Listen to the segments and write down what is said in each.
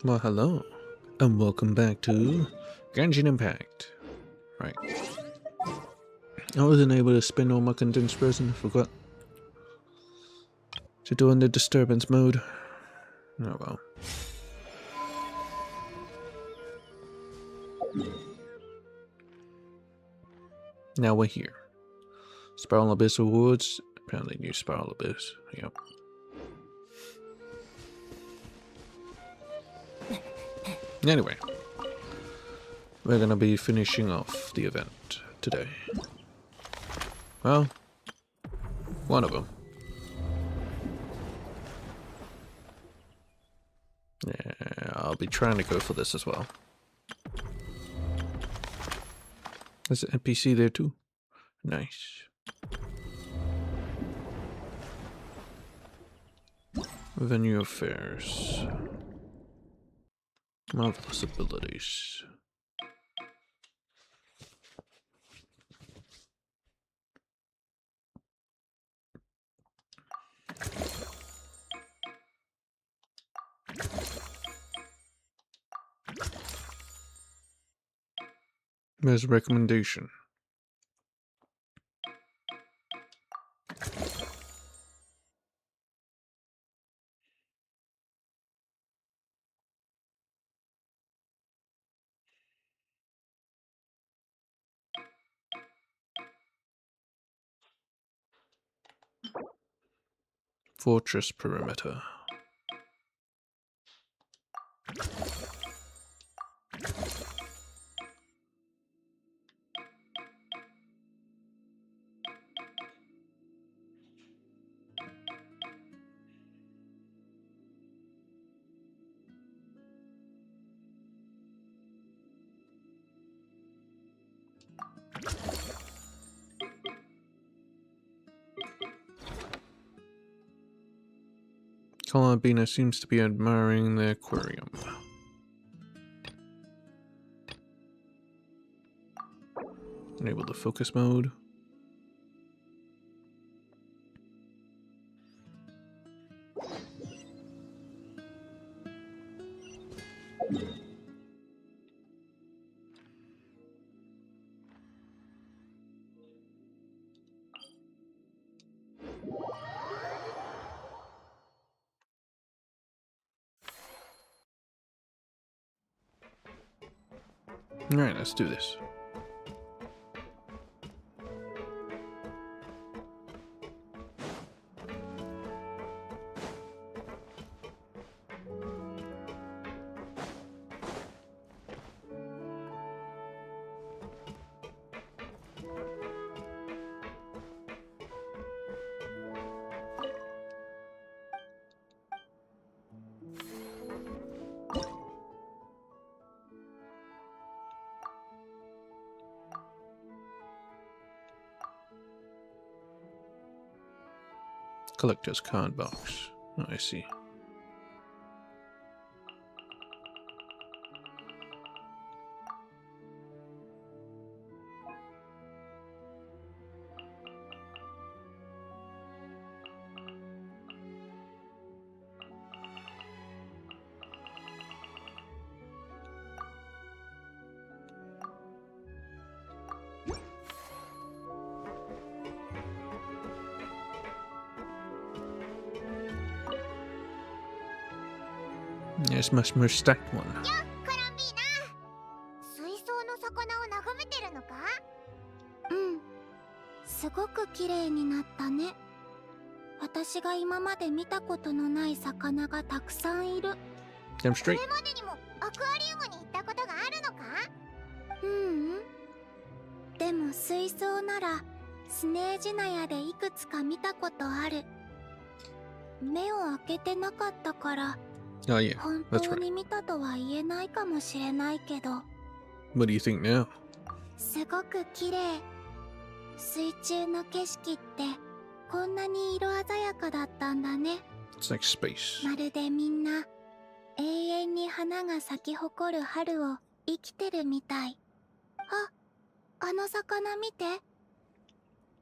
Well, hello, and welcome back to Genshin Impact. Right. I wasn't able to spend all my condensed resin, forgot to do in the disturbance mode. Oh well. Now we're here. Spiral Abyss Awards. Apparently new Spiral Abyss. Yep. Anyway. We're gonna be finishing off the event today. Well, one of them. Yeah, I'll be trying to go for this as well. There's an NPC there too. Nice. Venue affairs. Marvelous abilities. There's a recommendation. Fortress perimeter. Colabina seems to be admiring the aquarium. Enable the focus mode. Alright, let's do this. Collector's card box. Oh, I see. There's much more stacked one. 水槽の魚を眺めてるのか？うん、すごく綺麗になったね。私が今まで見たことのない魚がたくさんいる。Damn これ straight. までにもアクアリウムに行ったことがあるのか？ううん。でも水槽ならスネージナヤでいくつか見たことある。目を開けてなかったから。 Oh yeah, 本 that's 当 right. に見たとは言えないかもしれないけど、 What do you think now? すごく綺麗。水中の景色ってこんなに色鮮やかだったんだね。 It's like space. まるでみんな永遠に花が咲き誇る春を生きてるみたい。あの魚見て。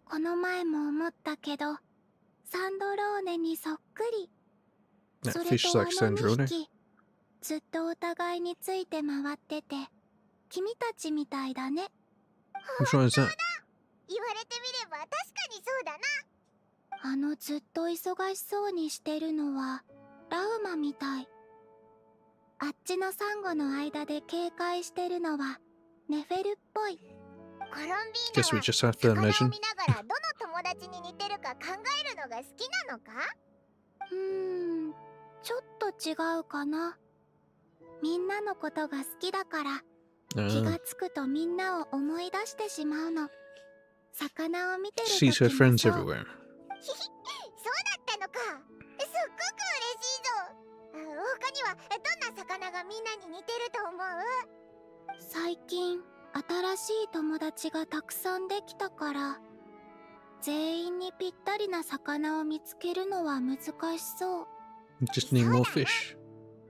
この前も思ったけど、サンドローネにそっくり。 That それ fish と like Sandrone. 2匹ずっとお互いについて回ってて、君たちみたいだね。 Which one is that? 言われてみれば確かにそうだな。ずっと忙しそうにしてるのはラウマみたい。あっちのサンゴの間で警戒してるのはネフェルっぽい。コロンビーナ Guess we は just have to 魚を imagine. 見ながらどの友達に似てるか考えるのが好きなのか？ちょっと違うかな。みんなのことが好きだから気がつくとみんなを思い出してしまうの。魚を見てる時 Sees her も friends そう。 everywhere. そうだったのか。すっごく嬉しいぞ。他にはどんな魚がみんなに似てると思う？最近新しい友達がたくさんできたから、全員にぴったりな魚を見つけるのは難しそう。 Just need more fish.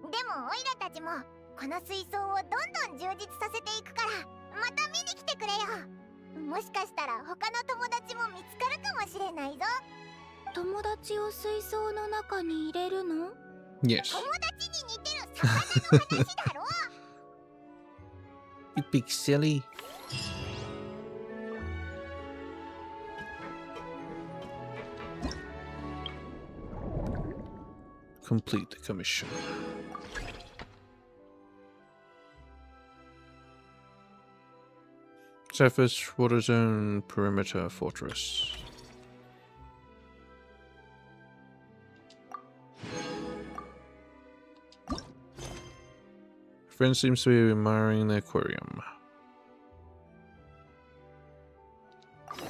でもオイラたちもこの水槽をどんどん充実させていくから、また見に来てくれよ。もしかしたら他の友達も見つかるかもしれないぞ。友達を水槽の中に入れるの？ Yes. 友達に似てる魚の話だろ。You big silly. Complete the commission. Surface water zone perimeter fortress. Friend seems to be admiring the aquarium.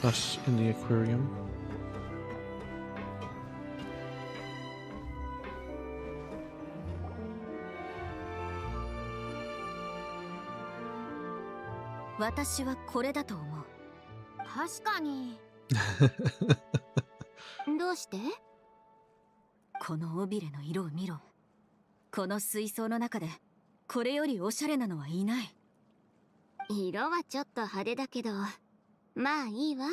Us in the aquarium. "私はこれだと思う。確かに。どうして？この尾びれの色を見ろ。この水槽の中でこれよりおしゃれなのはいない。色はちょっと派手だけど、まあいいわ。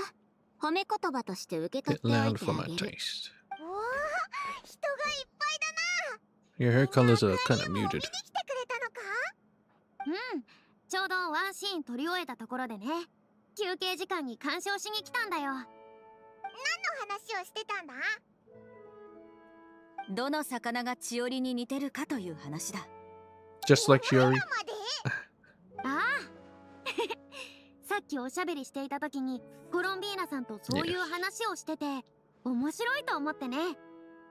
褒め言葉として受け取っ Bit てお loud いて for あ my げる。taste. おお、人がいっぱいだな。 Your hair colors are みんな kind ア of クアリウムを見に muted. 来てくれたのか？ちょうどワンシーン撮り終えたところでね。休憩時間に鑑賞しに来たんだよ。何の話をしてたんだ？どの魚が千織に似てるかという話だ。 Just like Shiori. まで？ああさっきおしゃべりしていた時にコロンビーナさんとそういう話をしてて面白いと思ってね。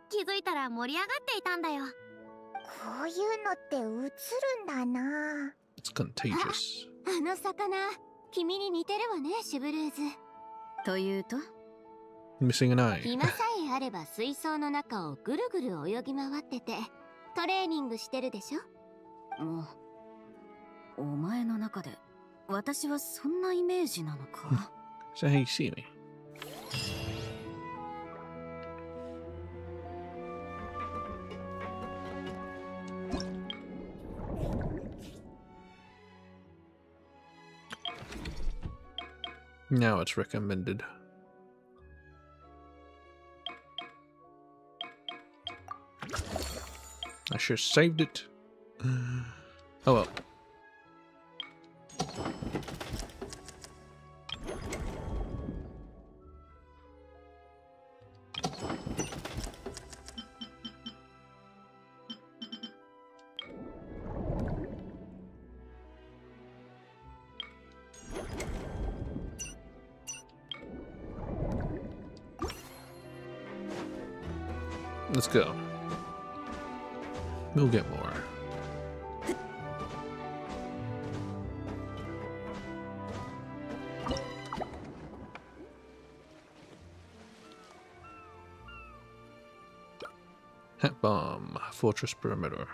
気づいたら盛り上がっていたんだよ。こういうのって映るんだな。 It's contagious. あの魚、君に似てるわね、シュブルーズ。というと Missing an eye. 暇さえあれば水槽の中をぐるぐる泳ぎ回っててトレーニングしてるでしょ。もうお前の中で私はそんなイメージなのか？ Is that how you see me? Now it's recommended. I should have saved it. Oh well. Let's go. We'll get more. Hat bomb, fortress perimeter.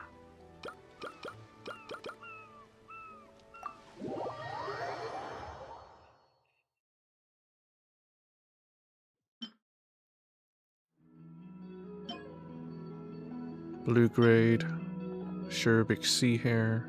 Blue grade, Sherbik sea hare.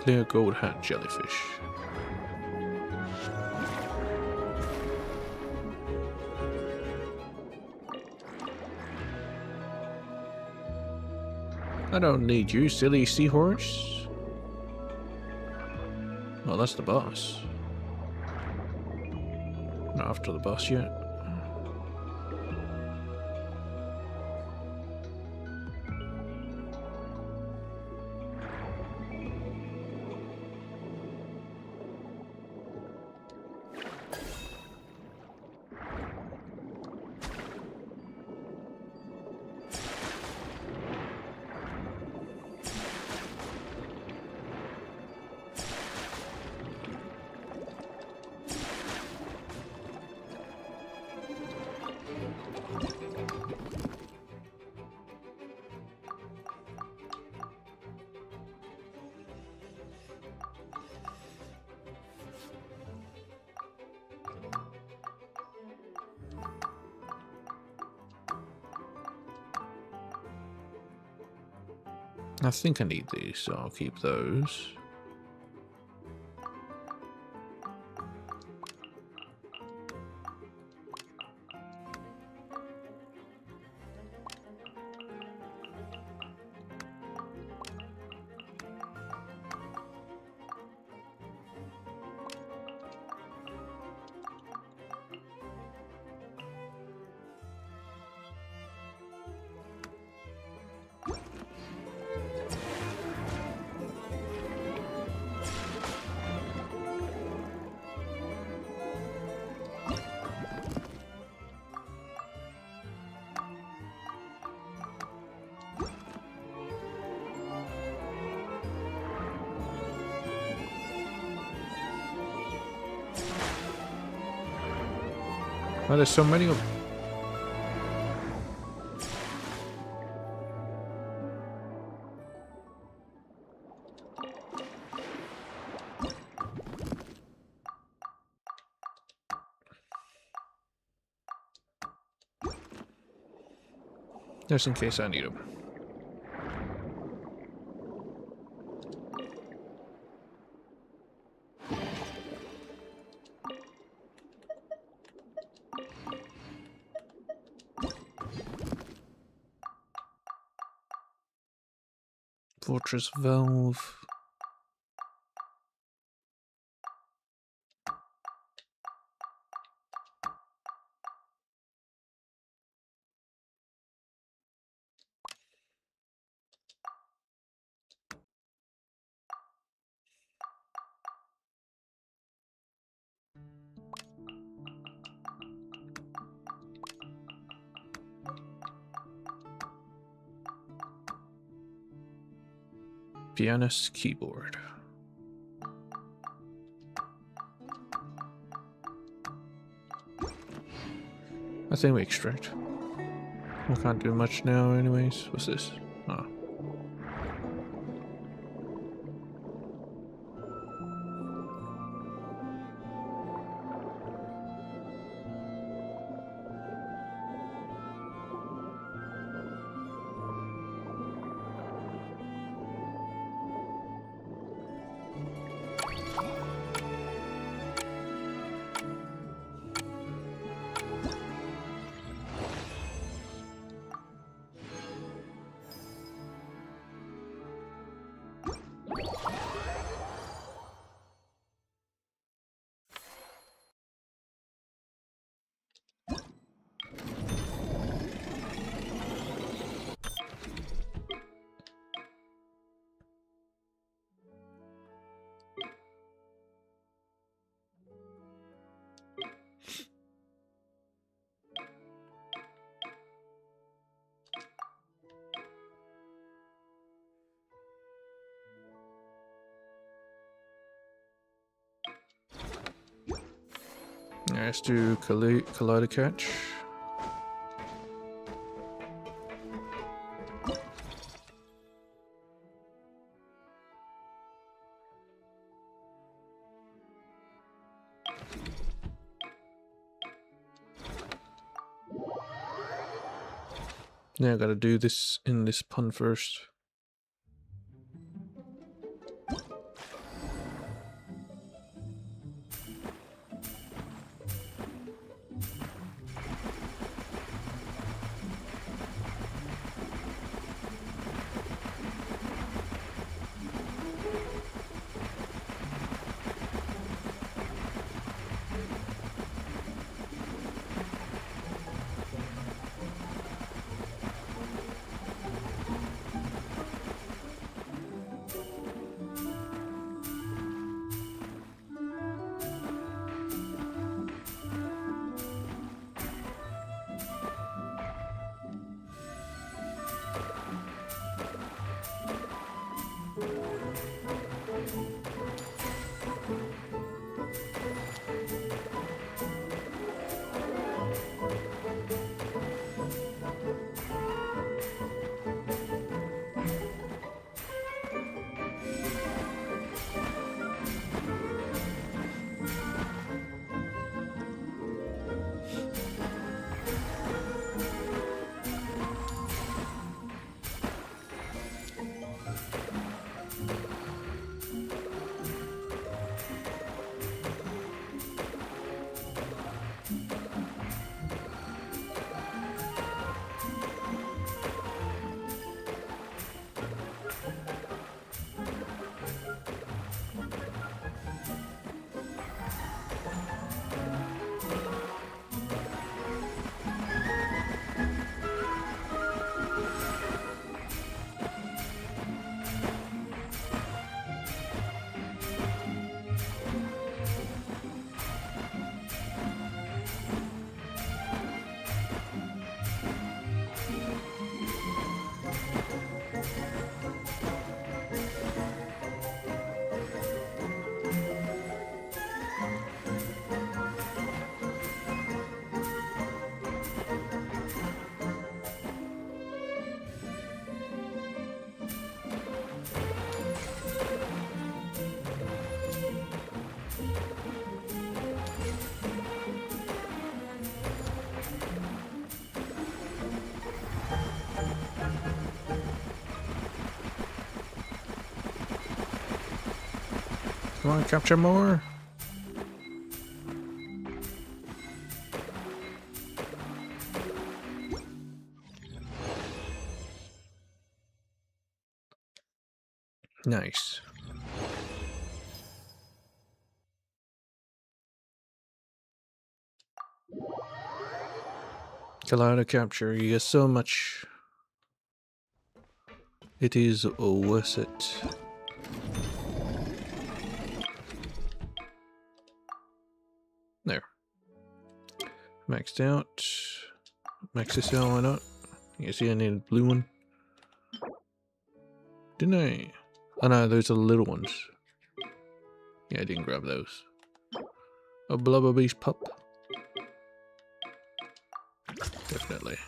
Clear gold hat jellyfish. I don't need you, silly seahorse. Well, that's the boss. Not after the boss yet. I think I need these, so I'll keep those. Why there's so many of them? Just in case I need them. Fortress Valve. Pianist keyboard. I think we extract. I can't do much now anyways. What's this? Oh. Let's do Collider Catch. Now I gotta do this in this pun first. Come on, capture more. Nice. Collider capture, you get so much. It is worth it. There. Maxed out. Max this out, why not? You see I need a blue one. Didn't I? Oh no, those are the little ones. Yeah, I didn't grab those. A blubber beast pup. Definitely.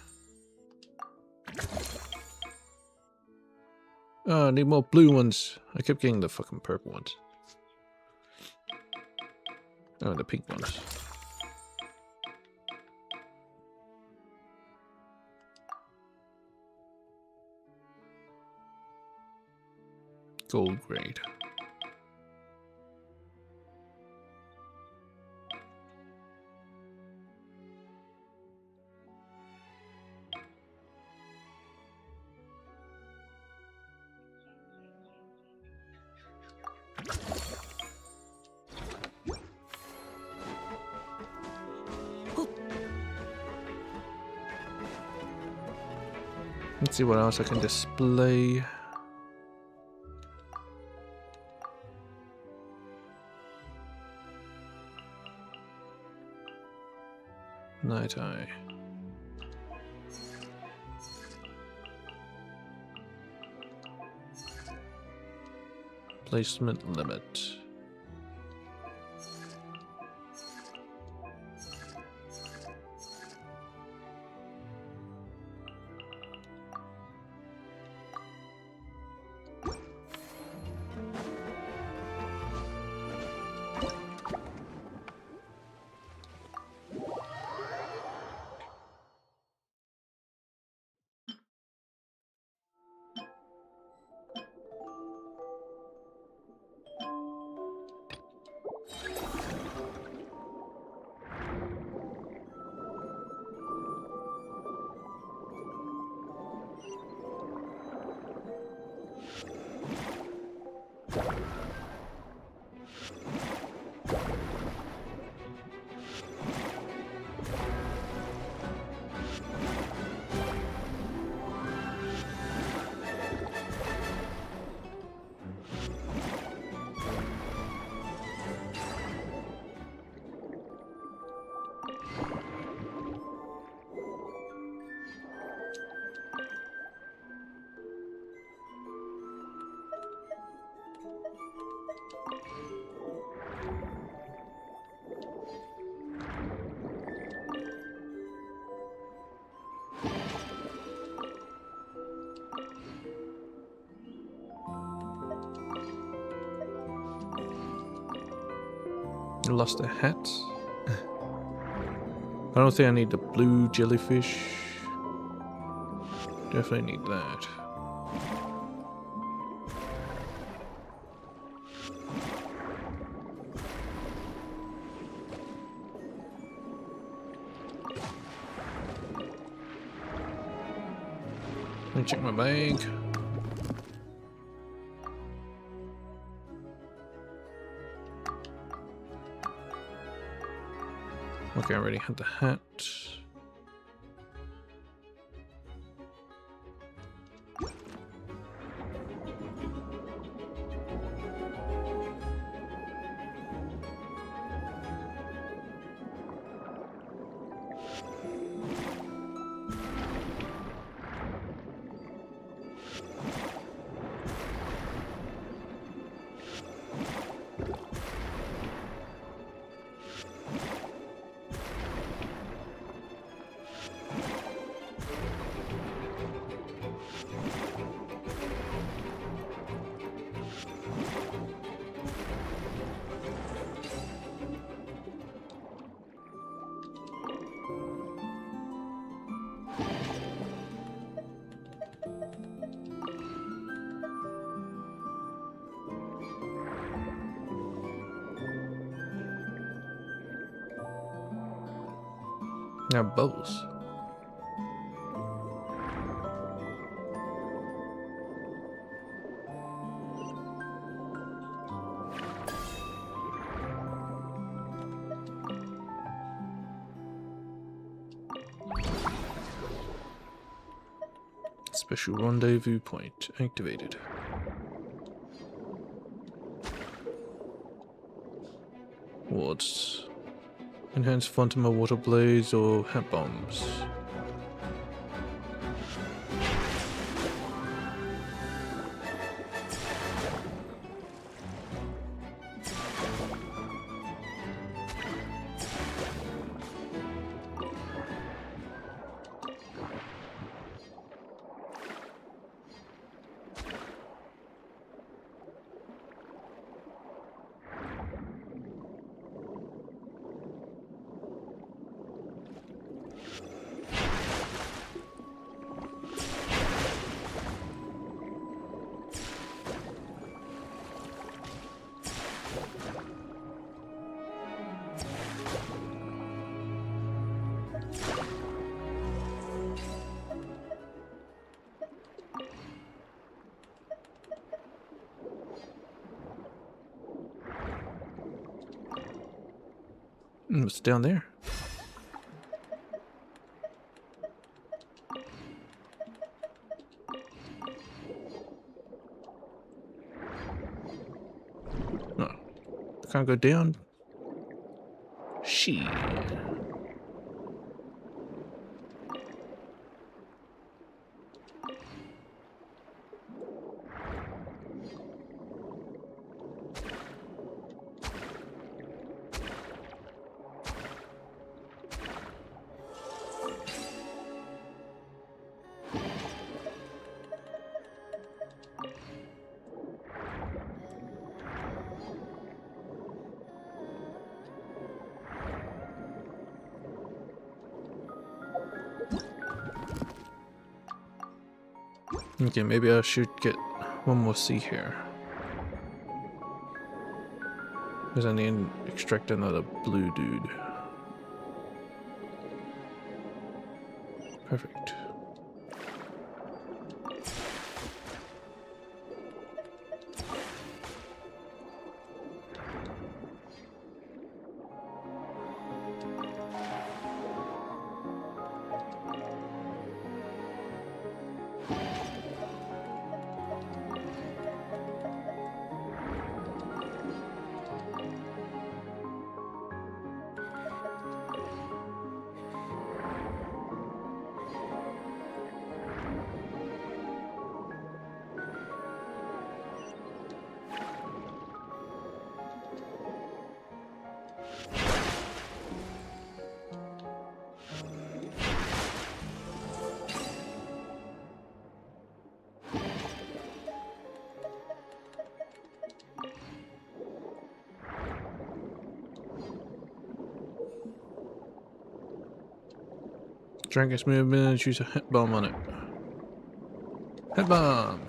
Oh, I need more blue ones. I kept getting the fucking purple ones. Oh, the pink ones. Gold grade. Let's see what else I can display. Night Eye. Placement limit. I lost a hat. I don't think I need the blue jellyfish. Definitely need that. Let me check my bag. Okay, I already had the hat. Now bows. Special rendezvous point activated. Wards. Enhance Phantom of Water Blaze or Hat Bombs. What's down there? No. Can't go down. Shit. Okay, maybe I should get one more sea here. Because I need to extract another blue dude. Perfect. Track its movement and choose a hit bomb on it. Hit bomb!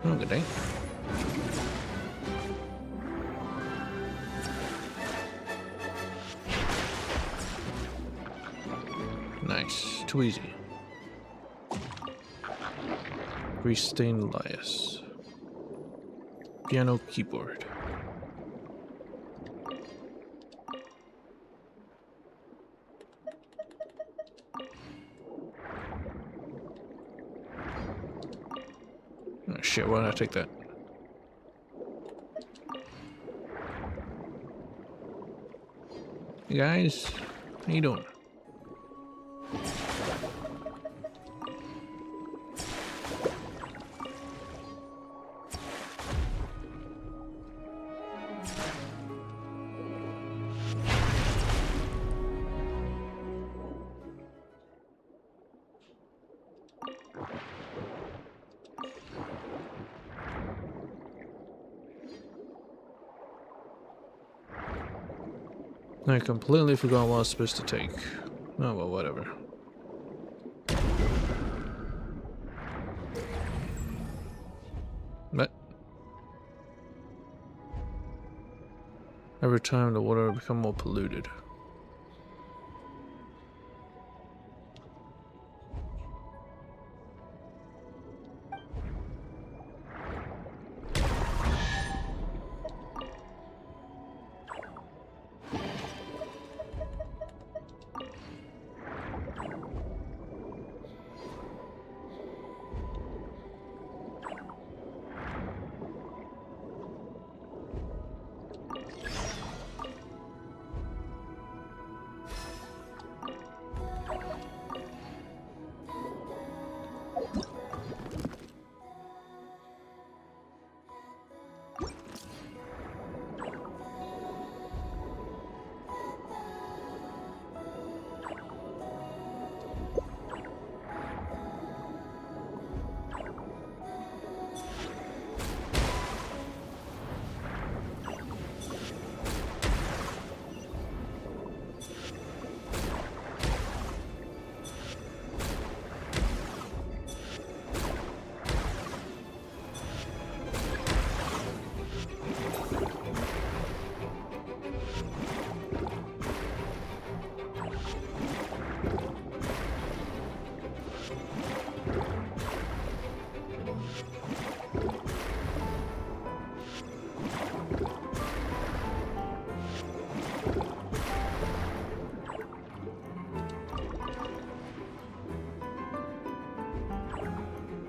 Oh, good day. Nice. Too easy. Grease-stained Elias. Piano keyboard. Oh shit, why did I take that? Hey guys, how you doing? I completely forgot what I was supposed to take. Oh well, whatever. But every time the water will become more polluted.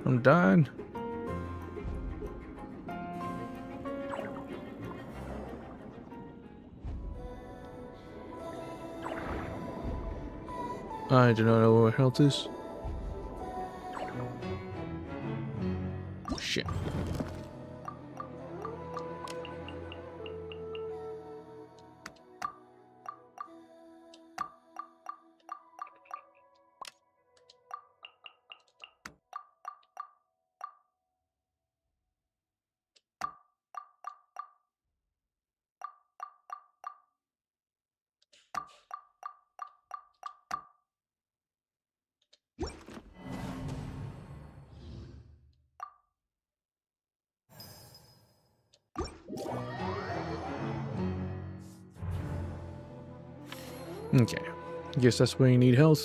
I'm done. I do not know where health is. Shit. Okay. Guess that's where you need health.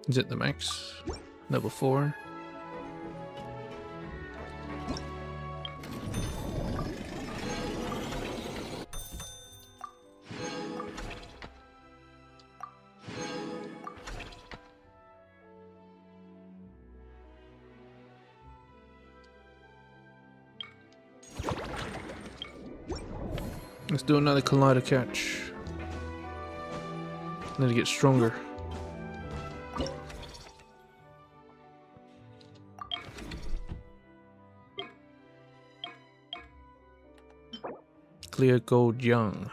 Is it the max? Level 4. Let's do another collider catch. Need to get stronger. Clear gold young.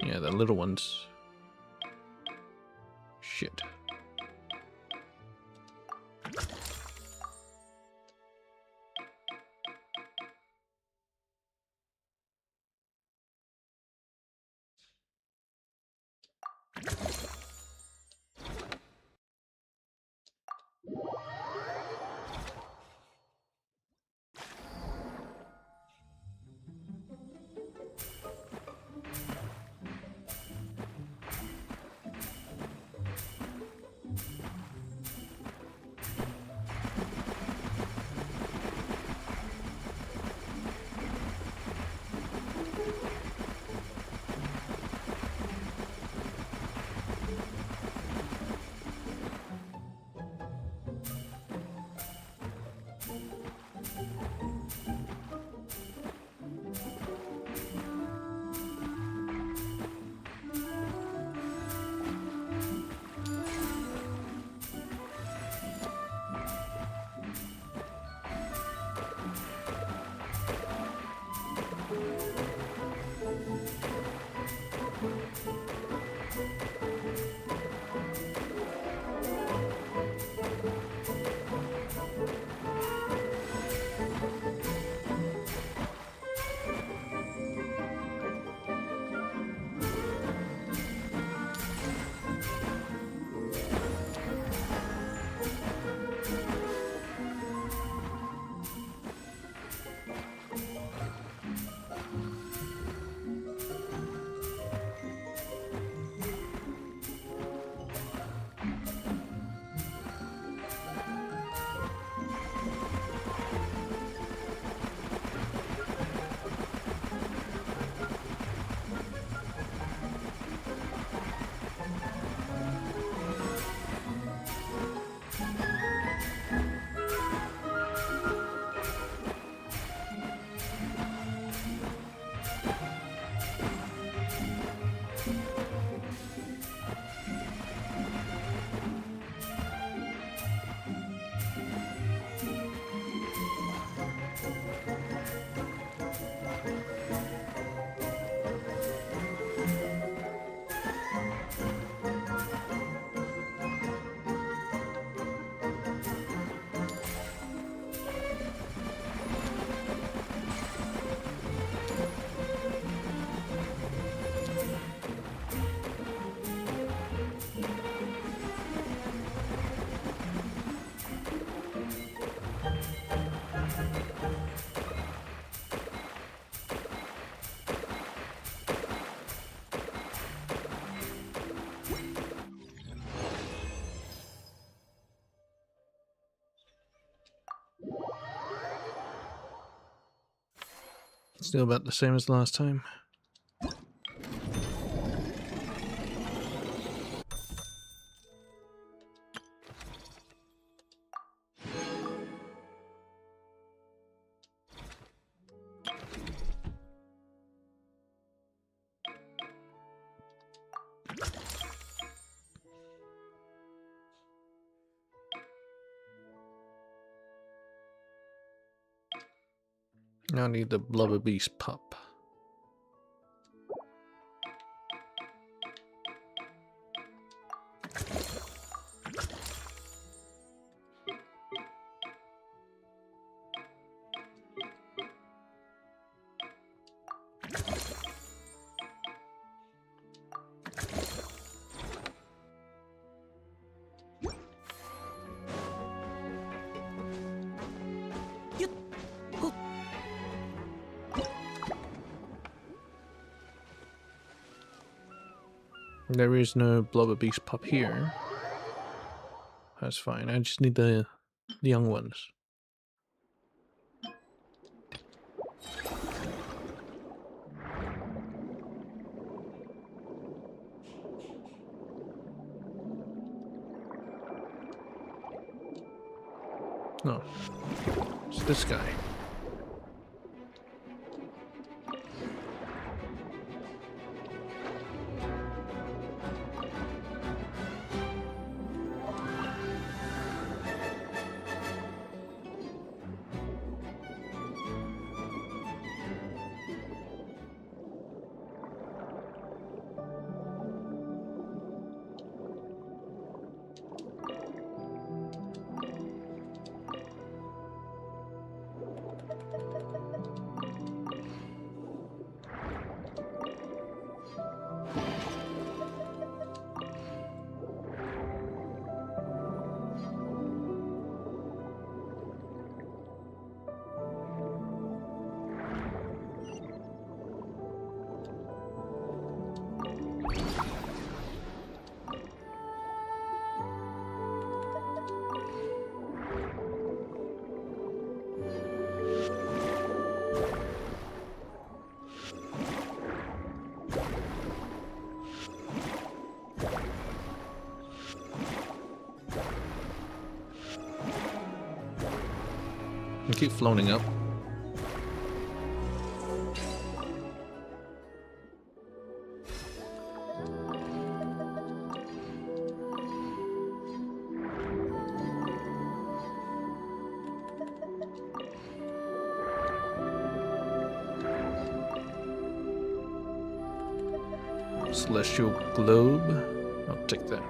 Yeah, the little ones. Shit. Still about the same as last time. Now I need the blubber beast pup. There is no blubber beast pup here. That's fine. I just need the young ones. No. It's this guy. I keep floating up. Celestial globe. I'll take that.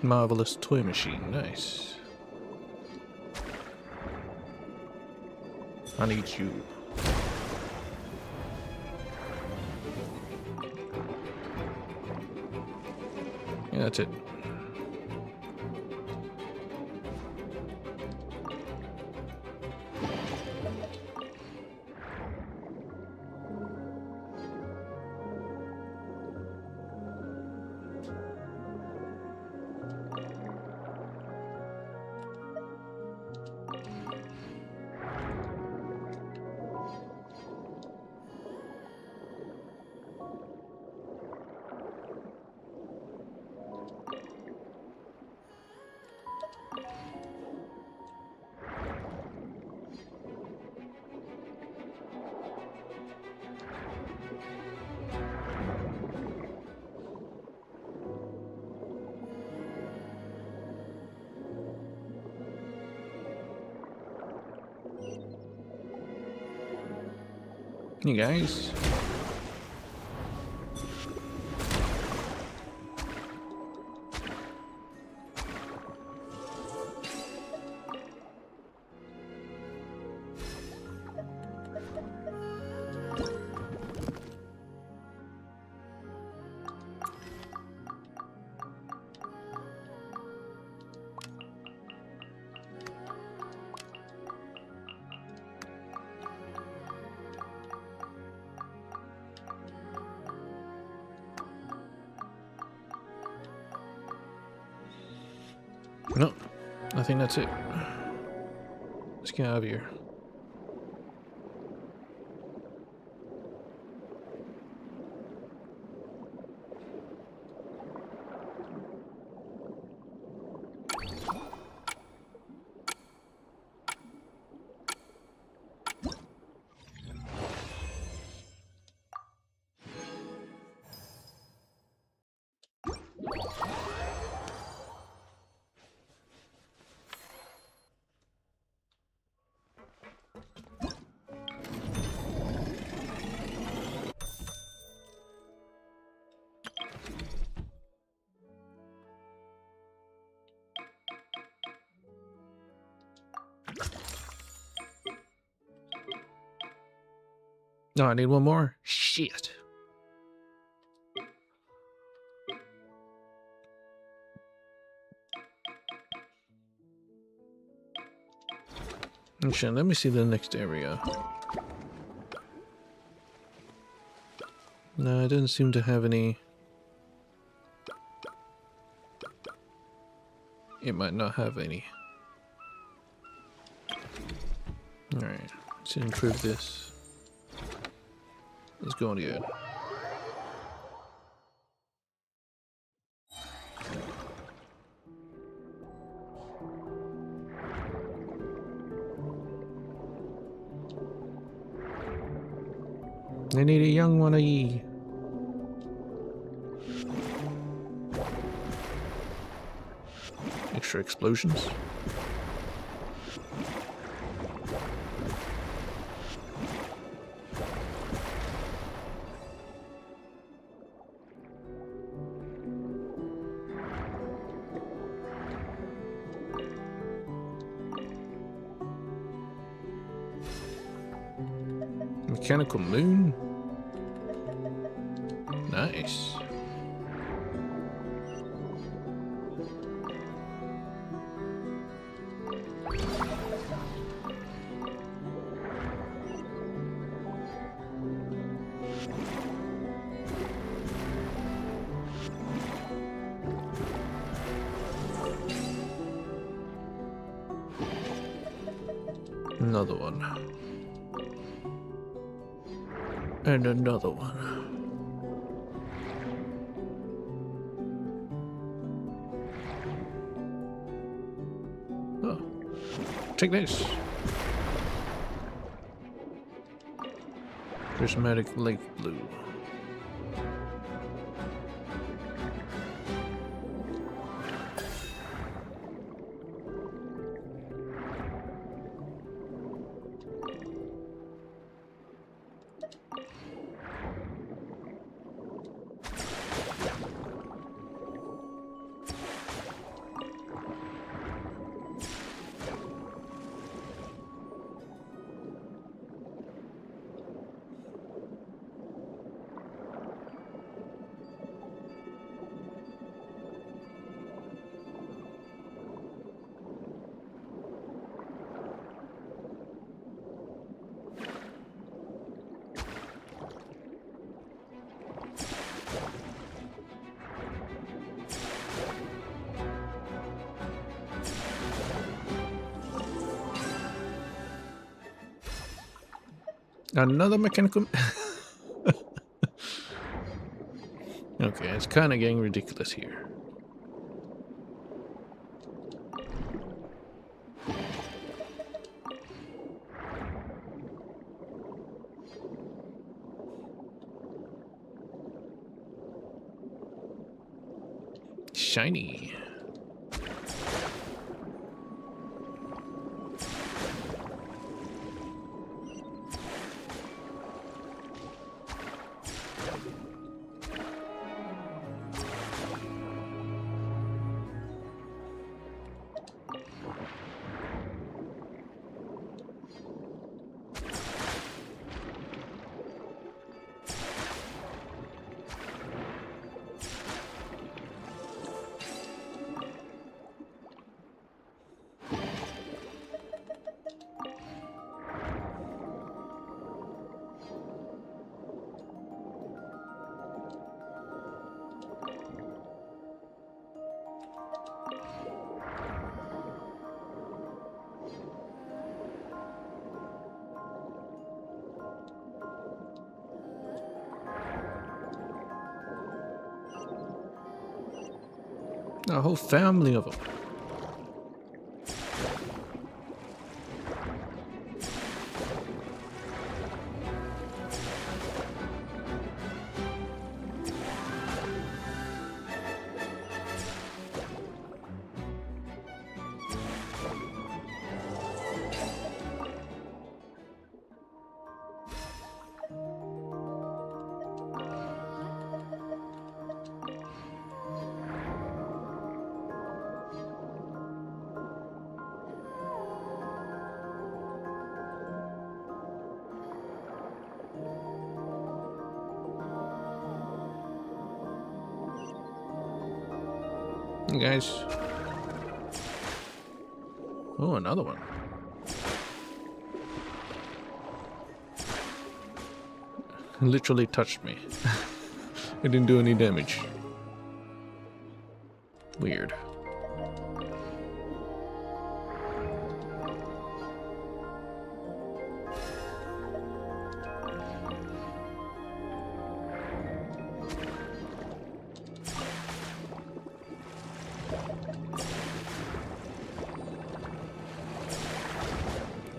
Marvelous toy machine, nice. I need you. Yeah, that's it. You guys. No, I think that's it. Let's get out of here. No, I need one more. Shit. Actually, let me see the next area. No, it doesn't seem to have any. It might not have any. Alright, let's improve this. Let's go on again. I need a young one of ye. Extra explosions. Mechanical moon? Nice. Another one. And another one. Oh. Take this. Prismatic Lake Blue. Another mechanical. Okay, it's kind of getting ridiculous here. Shiny. A whole family of them. Hey guys. Oh, another one. It literally touched me. It didn't do any damage. Weird.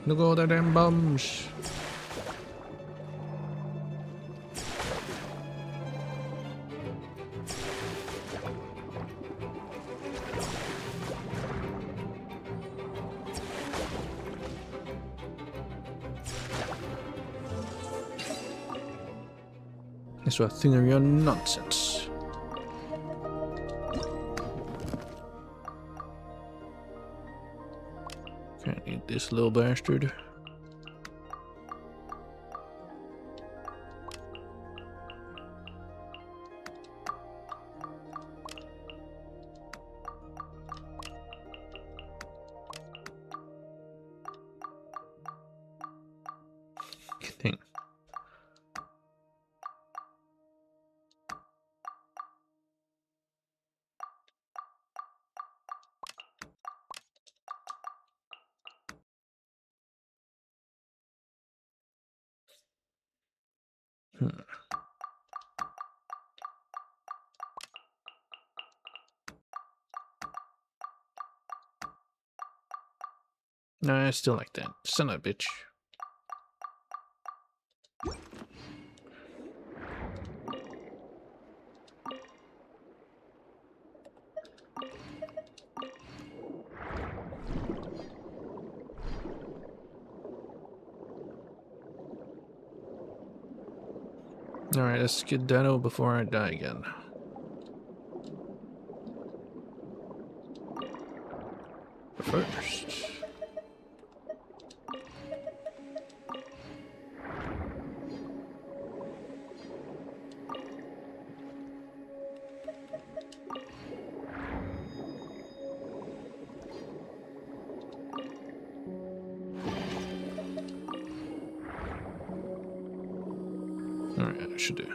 Look at all the damn bums. That's what thing of your nonsense. Can't eat this little bastard. Thing. No, I still like that. Son of a bitch. Alright, let's get Dano before I die again. But first... Alright, I should do.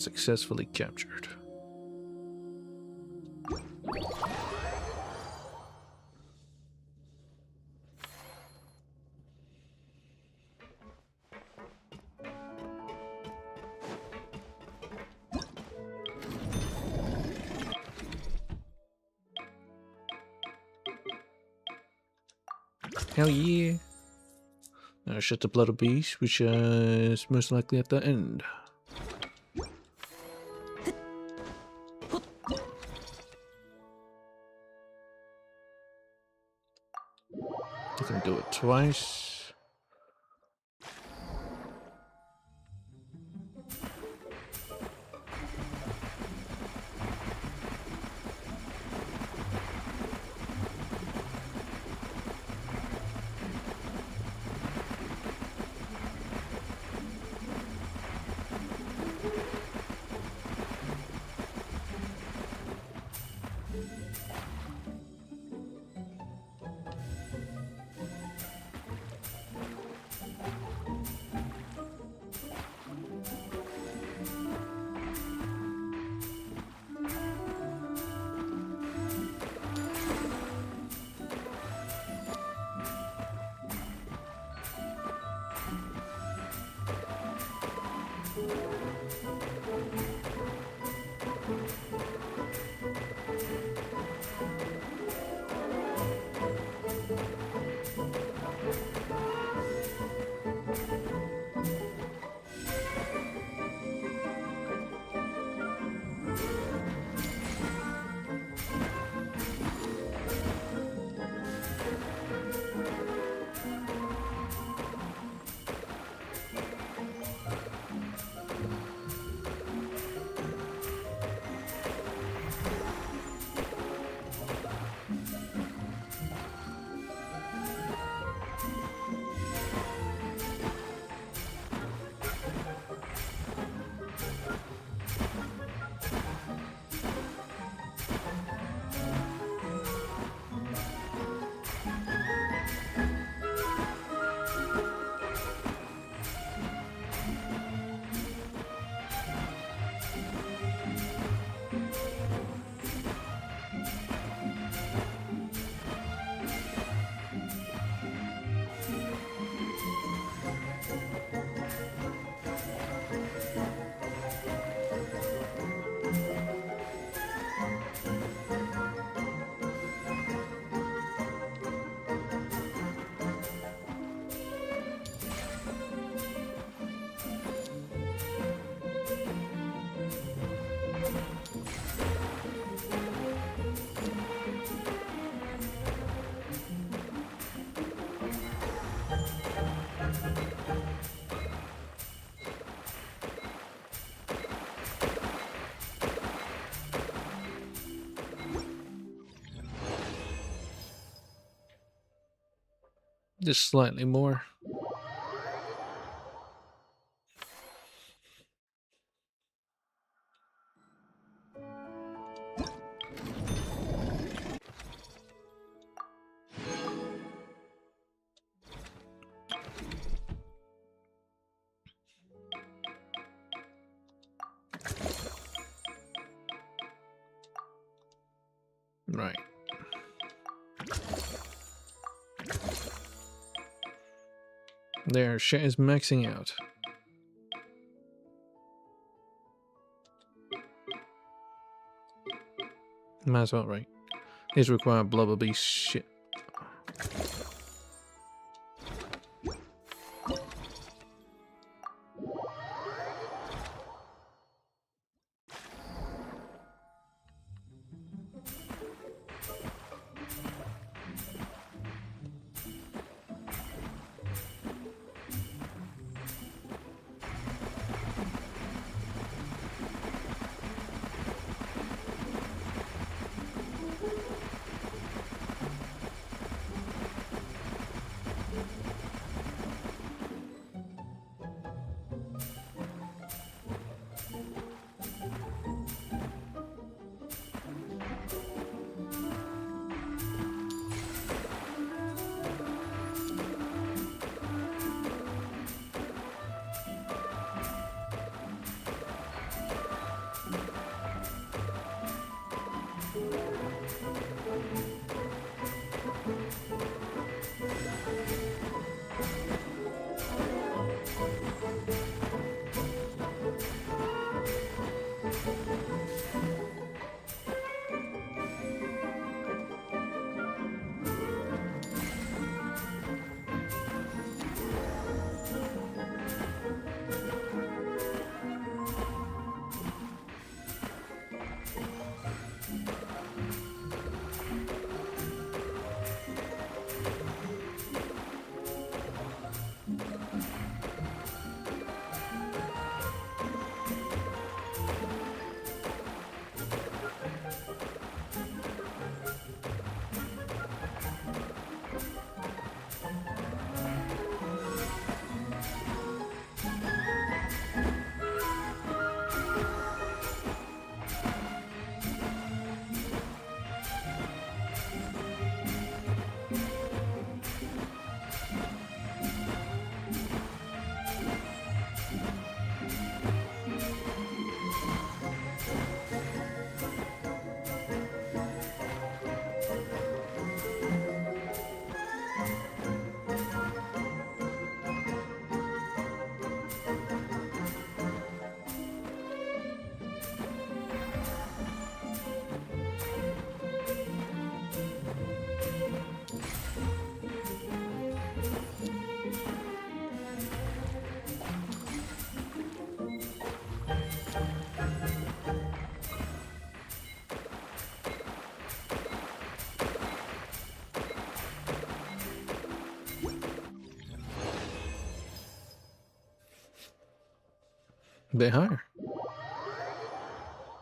successfully captured. Hell yeah! Now shut the blood of beast, which is most likely at the end. I can do it twice. Just slightly more. Right. There, shit is maxing out. Might as well, right? These require blubber beast shit. A bit higher.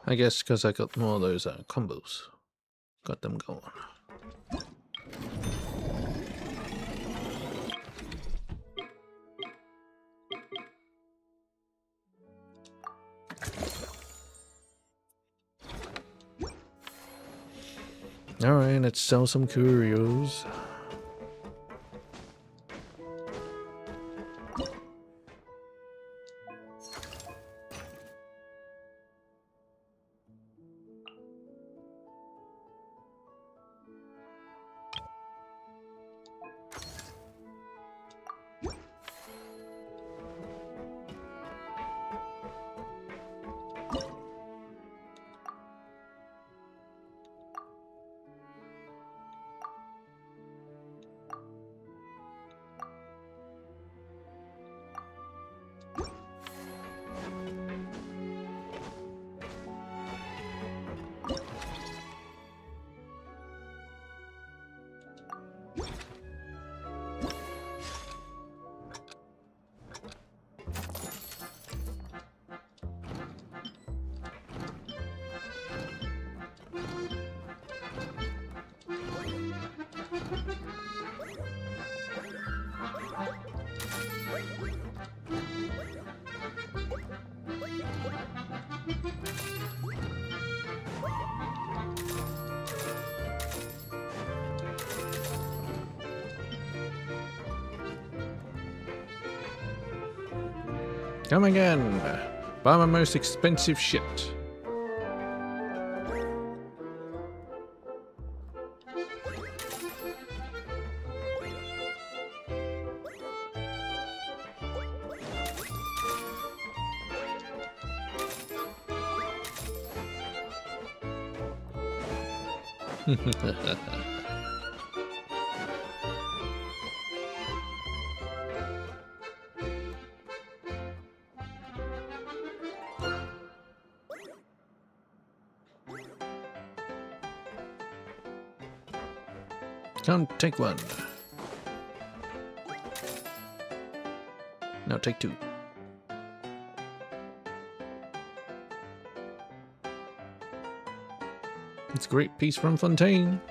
I guess because I got more of those combos. Got them going. Alright, let's sell some curios. Come again. Buy my most expensive shit. Come, take one. Now take two. It's a great piece from Fontaine.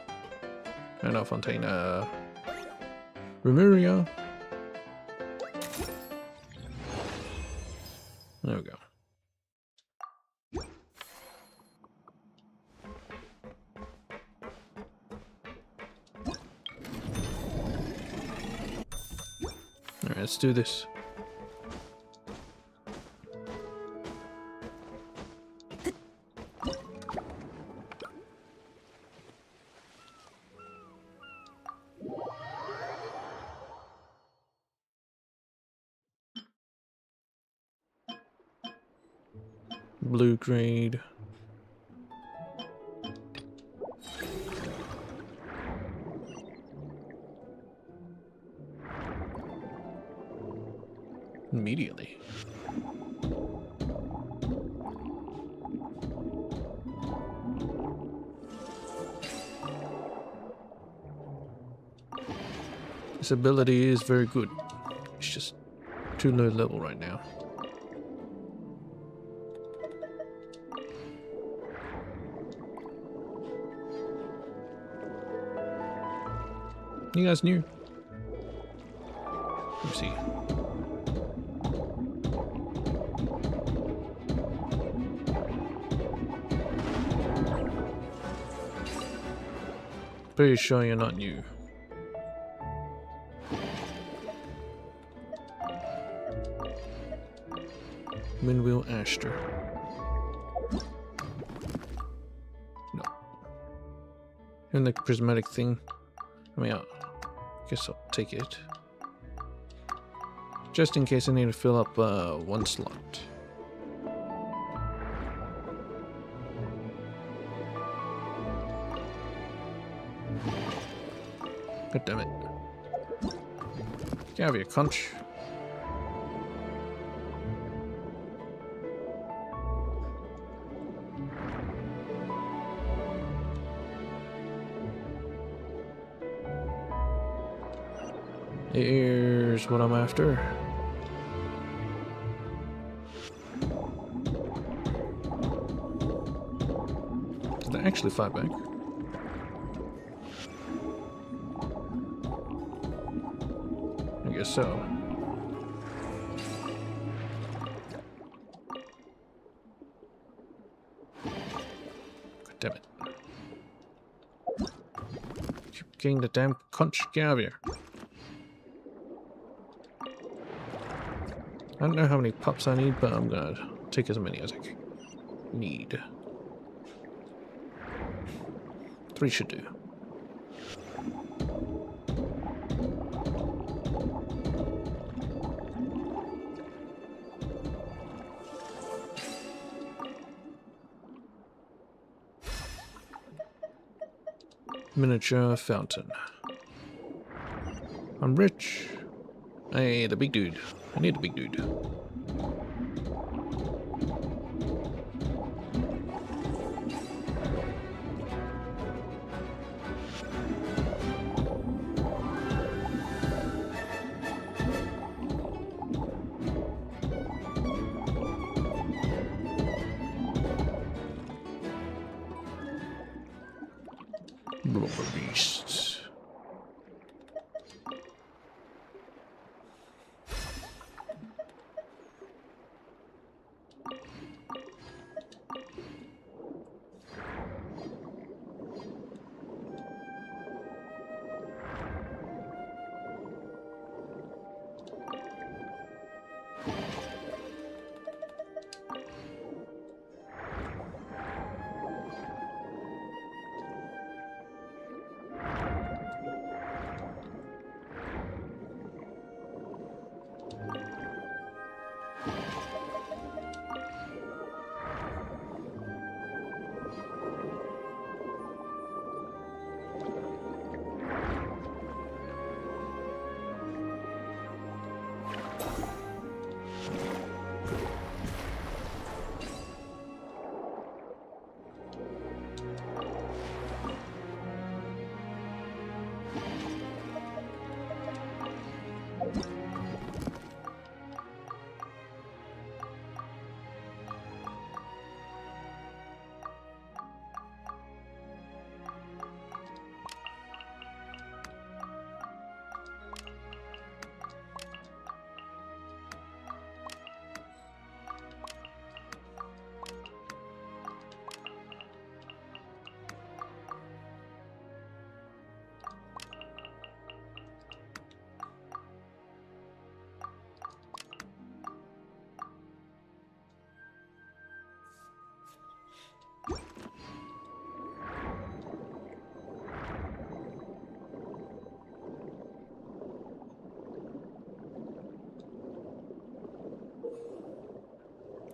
No, not Fontaine, Remuria. There we go. Alright, let's do this. Blue grade. Immediately. This ability is very good. It's just too low level right now. You guys new? Let me see. Pretty sure you're not new. Windwheel Ashter. No. And the prismatic thing. I mean, I guess I'll take it. Just in case I need to fill up one slot. God damn it. Get out of here, conch. Here's what I'm after. they actually fight back? I guess so. God damn it. Keep getting the damn conch. Get out of here. I don't know how many pups I need, but I'm gonna take as many as I need. 3 should do. Miniature fountain. I'm rich. Hey, the big dude. I need the big dude. Blubber beasts.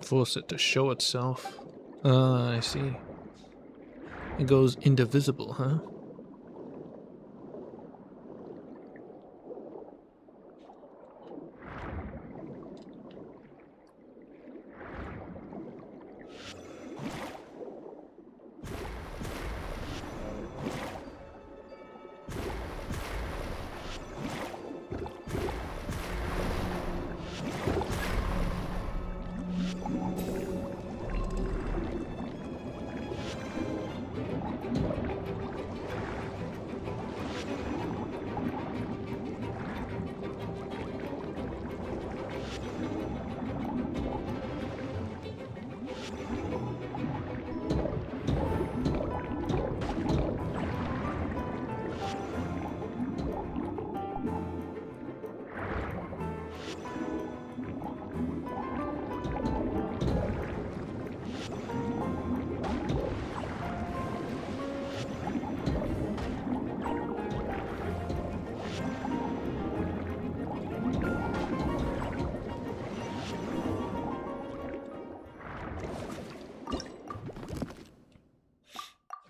Force it to show itself. I see. It goes indivisible, huh?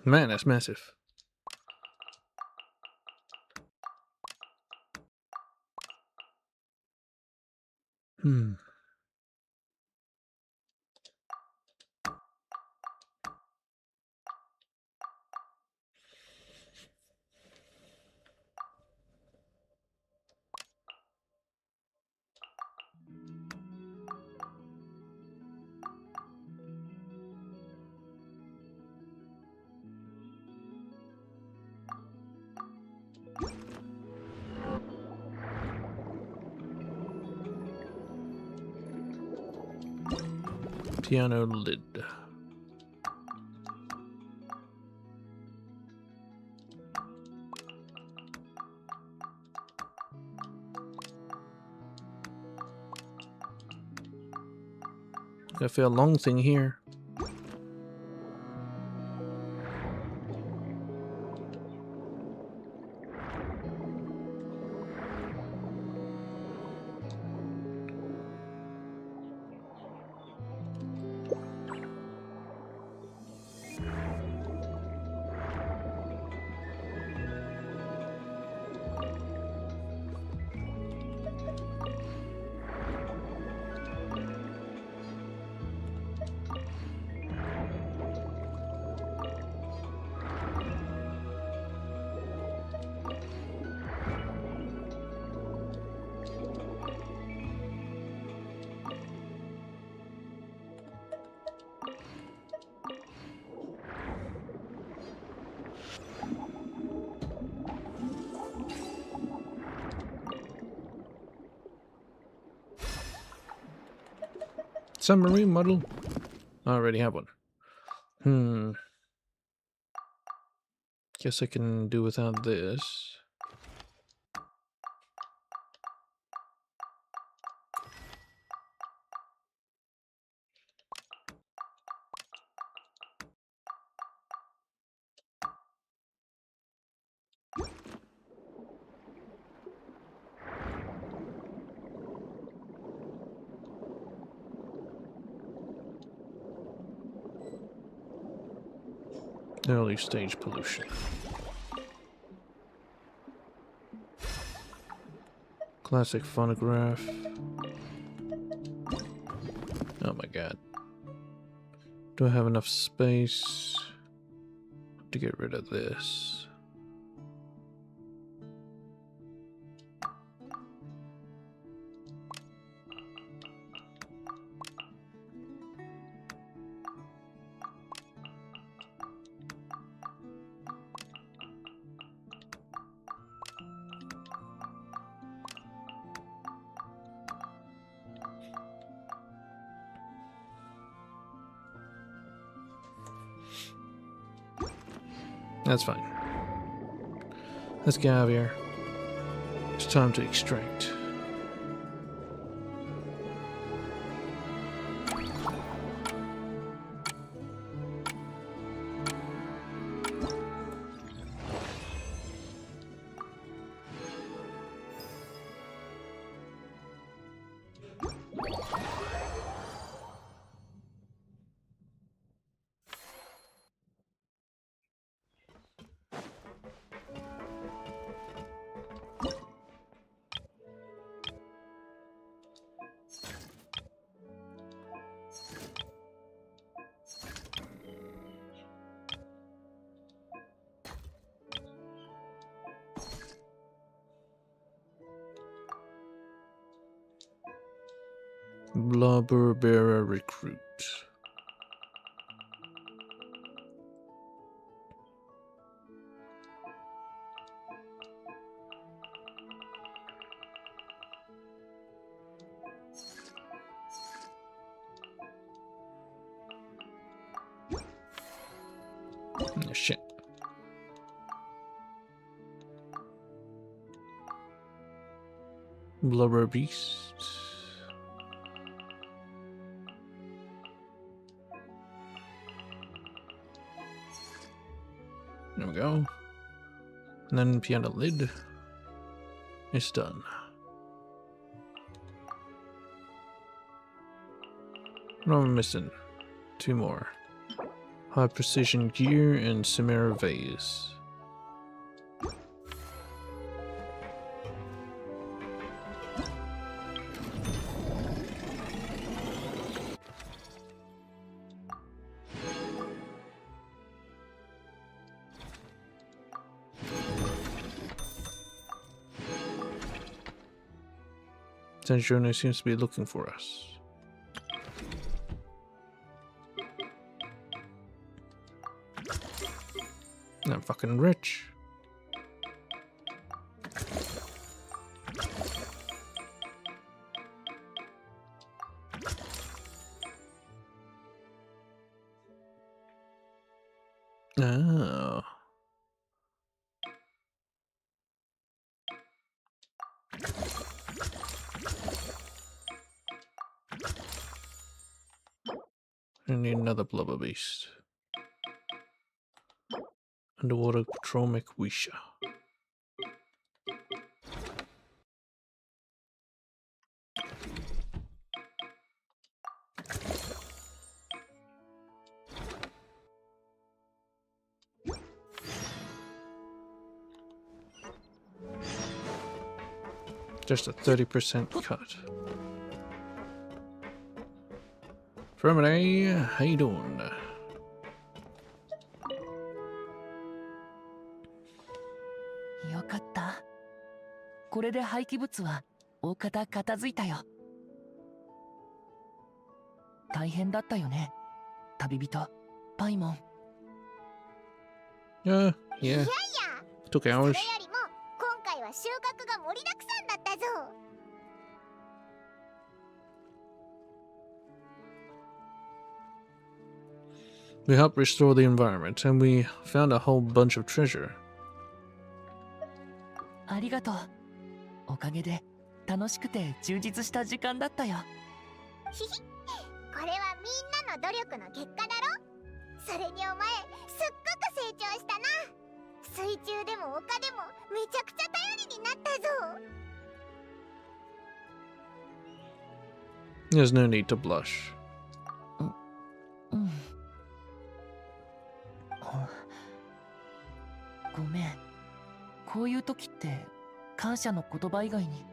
Man, that's massive. Hmm. Piano lid. I feel a long thing here. Submarine model? I already have one. Guess I can do without this. Early stage pollution. Classic phonograph. Oh my god. Do I have enough space to get rid of this? That's fine. Let's get out of here. It's time to extract. Blubber bearer recruit. Oh, shit. Blubber beast. There we go. And then piano lid. It's done. What am I missing? Two more. High precision gear and Samara vase. Tenjone seems to be looking for us. I'm fucking rich. Oh. I need another blubber beast. Underwater patrol Wisha. Just a 30% cut. Fermine, how you doing?よかった。これで廃棄物は大方片付いたよ。大変だったよね、旅人、パイモン。Yeah. いやいや、 Took それ hours. よりも今回は収穫が盛りだくさんだったぞ。We helped restore the environment, and we found a whole bunch of treasure. ありがとう。おかげで楽しくて充実した時間だったよ。ひひ、これはみんなの努力の結果だろ。それにお前すっごく成長したな。水中でも丘でもめちゃくちゃ頼りになったぞ。 There's no need to blush. うん。ごめん。こういう時って感謝の言葉以外に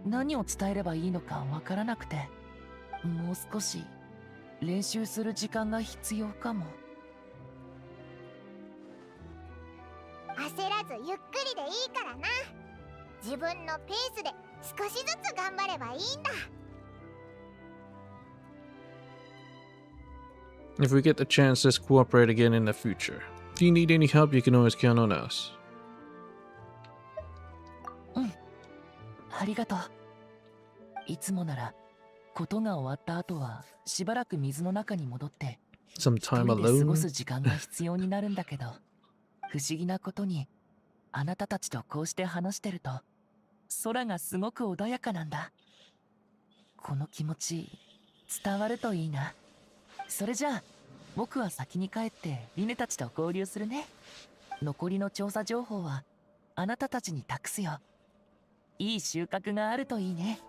何を伝えればいいのかわからなくて、もう少し練習する時間が必要かも。焦らずゆっくりでいいからな。自分のペースで少しずつ頑張ればいいんだ。 If we get the chance, let's cooperate again in the future. If you need any help, you can always count on us. ありがとう。いつもならことが終わった後はしばらく水の中に戻って一 Some 人 time で過ご alone. す時間が必要になるんだけど、不思議なことにあなたたちとこうして話してると空がすごく穏やかなんだ。この気持ち伝わるといいな。それじゃあ僕は先に帰ってリネたちと合流するね。残りの調査情報はあなたたちに託すよ。いい収穫があるといいね。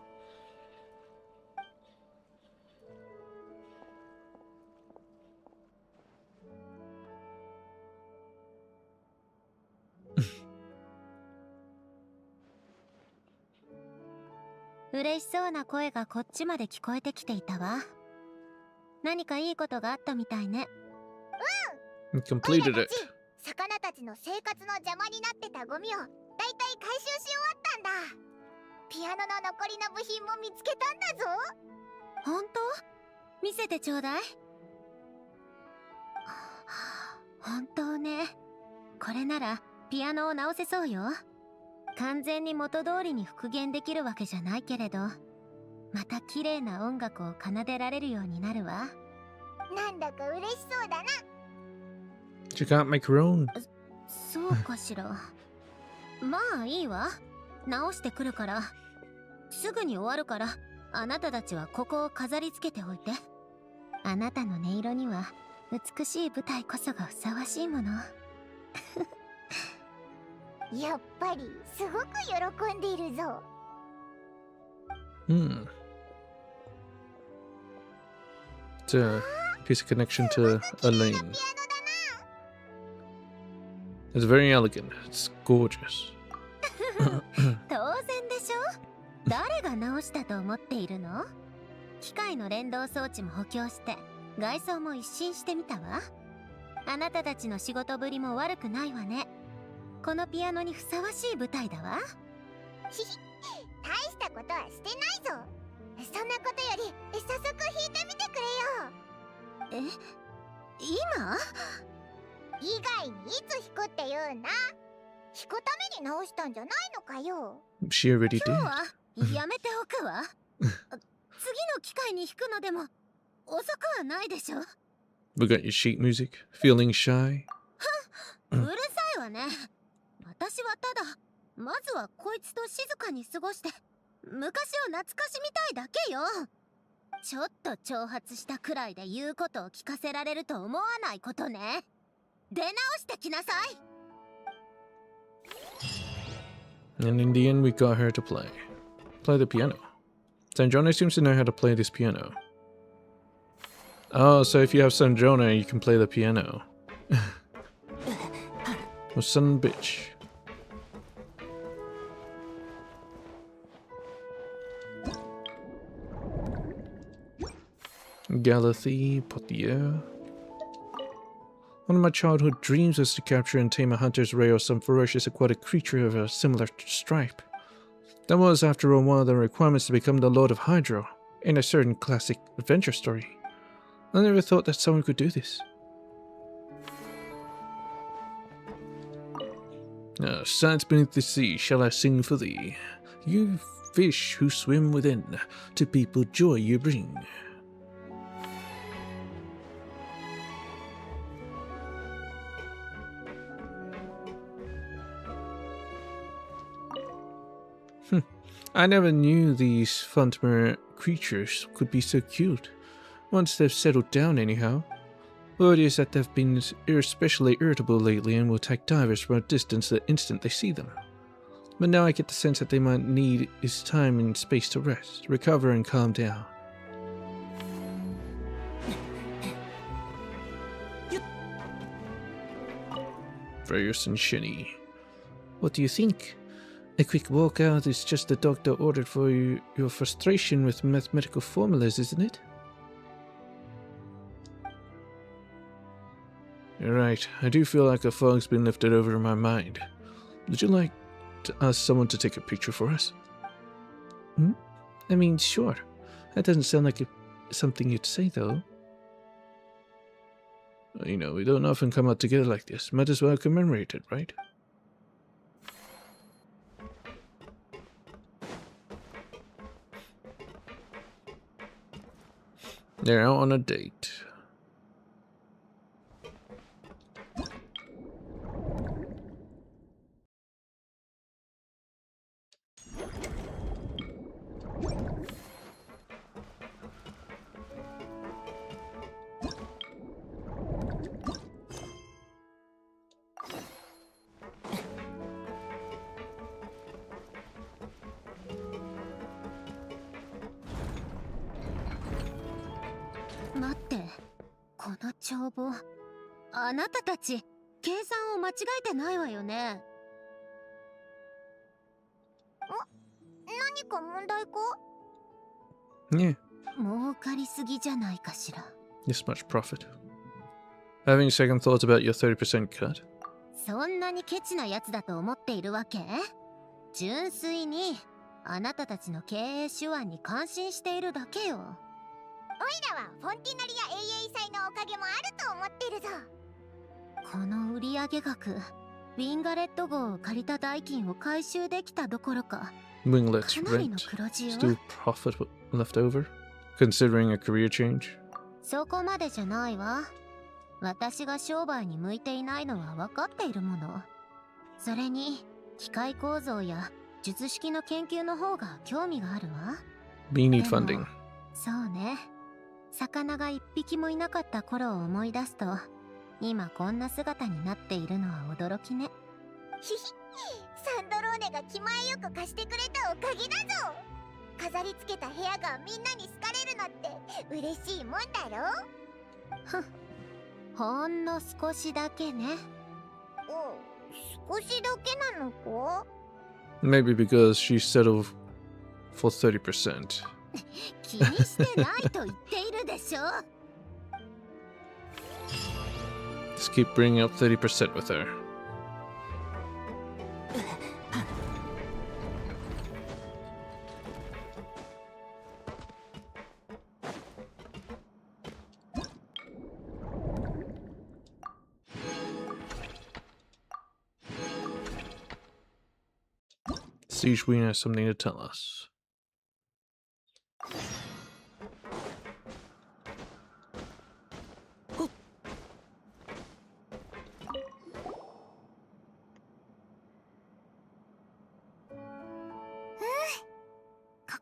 嬉しそうな声がこっちまで聞こえてきていたわ。何かいいことがあったみたいね。We completed it. 魚たちの生活の邪魔になってたゴミをだいたい回収し終わったんだ。ピアノの残りの部品も見つけたんだぞ。本当？見せてちょうだい。本当ね。これならピアノを直せそうよ。完全に元通りに復元できるわけじゃないけれど、また綺麗な音楽を奏でられるようになるわ。なんだか嬉しそうだな。You can't make her own. そうかしら。まあいいわ。直してくるから。すぐに終わるから、あなたたちはここを飾り付けておいて。あなたの音色には美しい舞台こそがふさわしいもの。やっぱりすごく喜んでいるぞ。Hmm. It's a piece of connection to a lane. It's very elegant. It's gorgeous. 当然でしょ。誰が直したと思っているの？機械の連動装置も補強して外装も一新してみたわ。あなたたちの仕事ぶりも悪くないわね。このピアノにふさわしい舞台だわ。ひひ、大したことはしてないぞ。そんなことより早速弾いてみてくれよ。今？以外にいつ弾くって言うんだ。弾くために直したんじゃないのかよ。 She already 今 did. 日はやめておくわ。次の機会に弾くのでも遅くはないでしょ。 We got your sheet music. Feeling shy? うるさいわね。私はただまずはこいつと静かに過ごして昔を懐かしみたいだけよ。ちょっと挑発したくらいで言うことを聞かせられると思わないことね。出直してきなさい。 And in the end, we got her to play the piano. Sanjona seems to know how to play this piano. Oh, so if you have Sanjona, you can play the piano. Well, son of a bitch. Galathy, Potier. One of my childhood dreams was to capture and tame a hunter's ray or some ferocious aquatic creature of a similar stripe. That was, after all, one of the requirements to become the Lord of Hydro in a certain classic adventure story. I never thought that someone could do this. Silence beneath the sea shall I sing for thee. You fish who swim within, to people joy you bring. I never knew these Funtmer creatures could be so cute. Once they've settled down anyhow. Word is that they've been especially irritable lately and will attack divers from a distance the instant they see them. But now I get the sense that they might need is time and space to rest, recover and calm down. Furious and Shinny. What do you think? A quick walk out is just the doctor ordered for your frustration with mathematical formulas, isn't it? You're right. I do feel like a fog's been lifted over my mind. Would you like to ask someone to take a picture for us? I mean, sure. That doesn't sound like something you'd say, though. You know, we don't often come out together like this. Might as well commemorate it, right? They're out on a date.待って、この帳簿、あなたたち計算を間違えてないわよね。何か問題か？ Yeah. 儲かりすぎじゃないかしら。 This much profit. Having second thoughts about your 30% cut? そんなにケチなやつだと思っているわけ？純粋にあなたたちの経営手腕に感心しているだけよ。おいらはフォンティナリア永遠祭のおかげもあると思ってるぞ。この売上額、ウィンガレット号を借りた代金を回収できたどころか、 Winglet's かなりの rent. 黒字よ。 Still profit left over? Considering a career change? そこまでじゃないわ。私が商売に向いていないのは分かっているもの。それに機械構造や術式の研究の方が興味があるわ。 We need でも funding. そうね。魚が一匹もいなかった頃を思い出すと、今こんな姿になっているのは驚きね。ひひ、サンドローネが気前よく貸してくれたおかげだぞ。飾り付けた部屋がみんなに好かれるなんて嬉しいもんだろ。ふん、ほんの少しだけね。お、少しだけなのか？ Maybe because she settled for 30%. 気にしてないと言っているでしょ。 Just keep bringing up 30% with her. Siege Queen has something to tell us.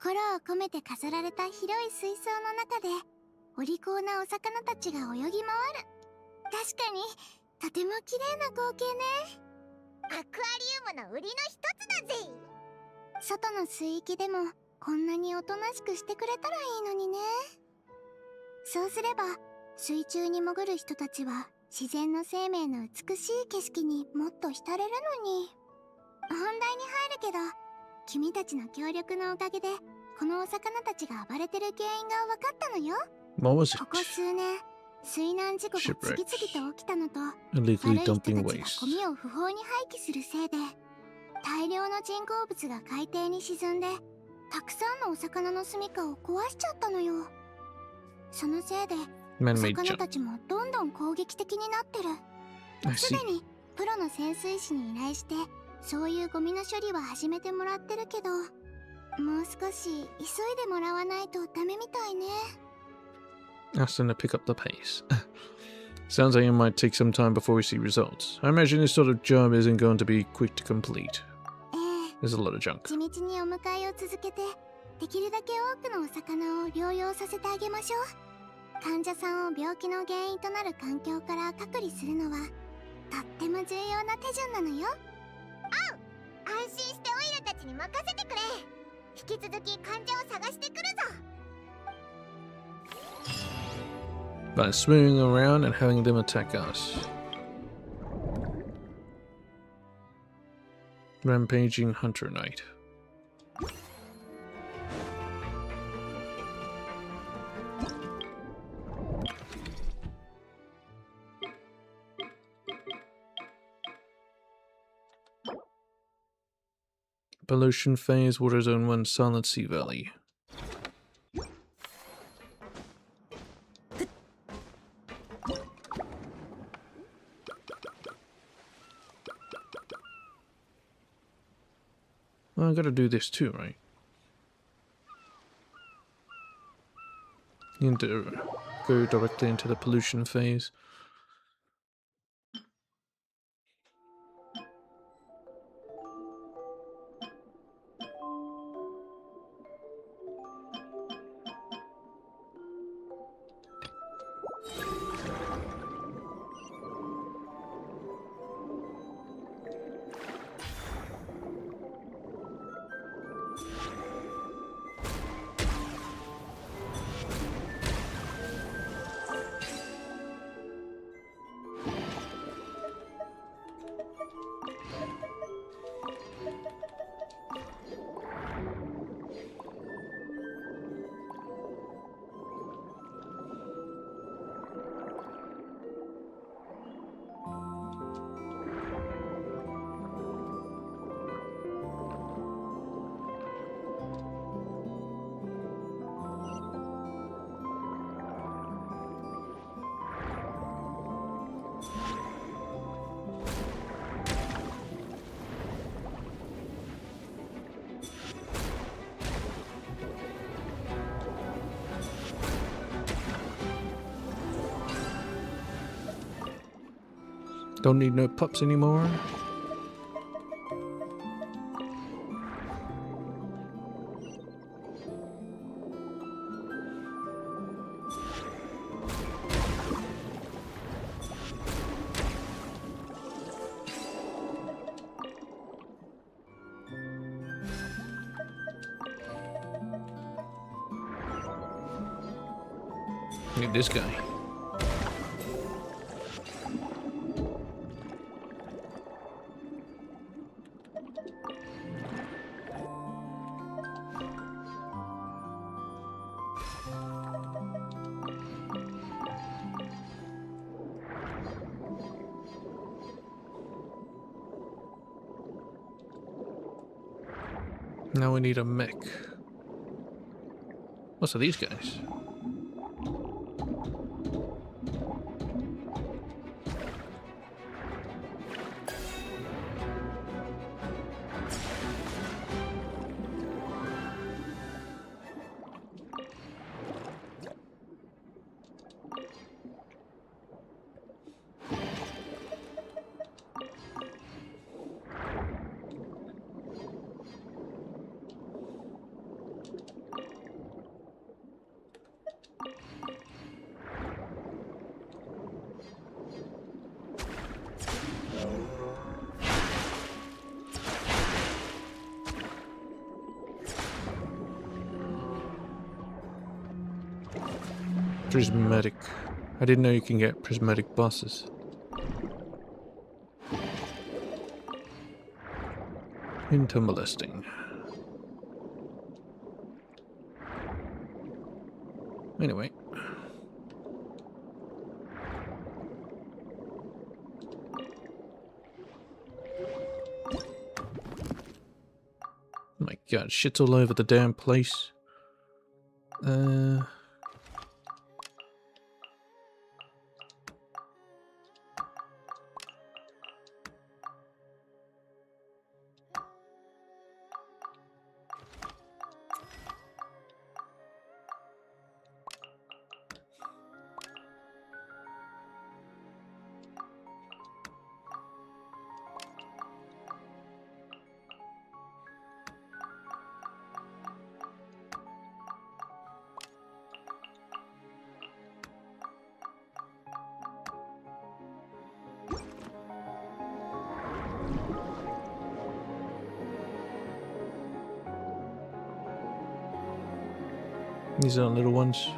心を込めて飾られた広い水槽の中でお利口なお魚たちが泳ぎ回る。確かにとても綺麗な光景ね。アクアリウムの売りの一つだぜ。外の水域でもこんなにおとなしくしてくれたらいいのにね。そうすれば水中に潜る人たちは自然の生命の美しい景色にもっと浸れるのに。本題に入るけど、君たちの協力のおかげでこのお魚たちが暴れてる原因が分かったのよ。 What was ここ it? 数年水難事故が次々と起きたのと、悪 Illegally い人たち dumping がゴ waste. ミを不法に廃棄するせいで大量の人工物が海底に沈んでたくさんのお魚の住処を壊しちゃったのよ。そのせいでお Man-made 魚 junk. たちもどんどん攻撃的になってる。 I す see. でにプロの潜水士に依頼してそういうゴミの処理は始めてもらってるけど、もう少し急いでもらわないとダメみたいね。 Ask them to pick up the pace. Sounds like it might take some time before we see results. I imagine this sort of job isn't going to be quick to complete. ええ、 There's a lot of junk. 地道にお迎えを続けてできるだけ多くのお魚を療養させてあげましょう。患者さんを病気の原因となる環境から隔離するのはとっても重要な手順なのよ。安心してオイラたちに任せてくれ。引き続き患者を探してくるぞ。 By swimming around and having them attack us. Rampaging Hunter Knight. Pollution Phase, Water Zone 1, Silent Sea Valley. Well, I gotta do this too, right? Go directly into the pollution phase. Don't need no pups anymore. Need this guy. Now we need a mech. What's are these guys? Prismatic. I didn't know you can get prismatic bosses. Into molesting. Anyway. My god, shit's all over the damn place. These are little ones.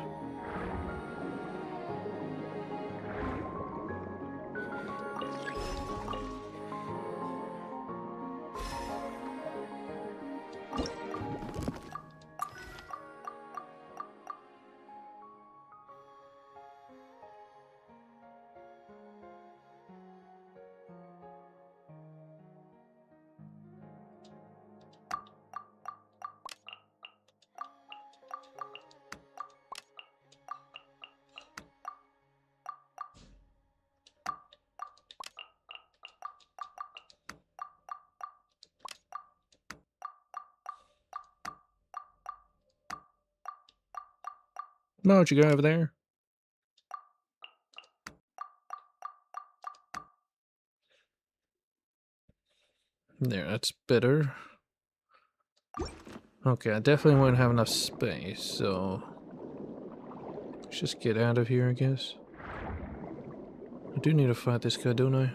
Why don't you go over there? There, that's better. Okay, I definitely won't have enough space, so let's just get out of here, I guess. I do need to fight this guy, don't I?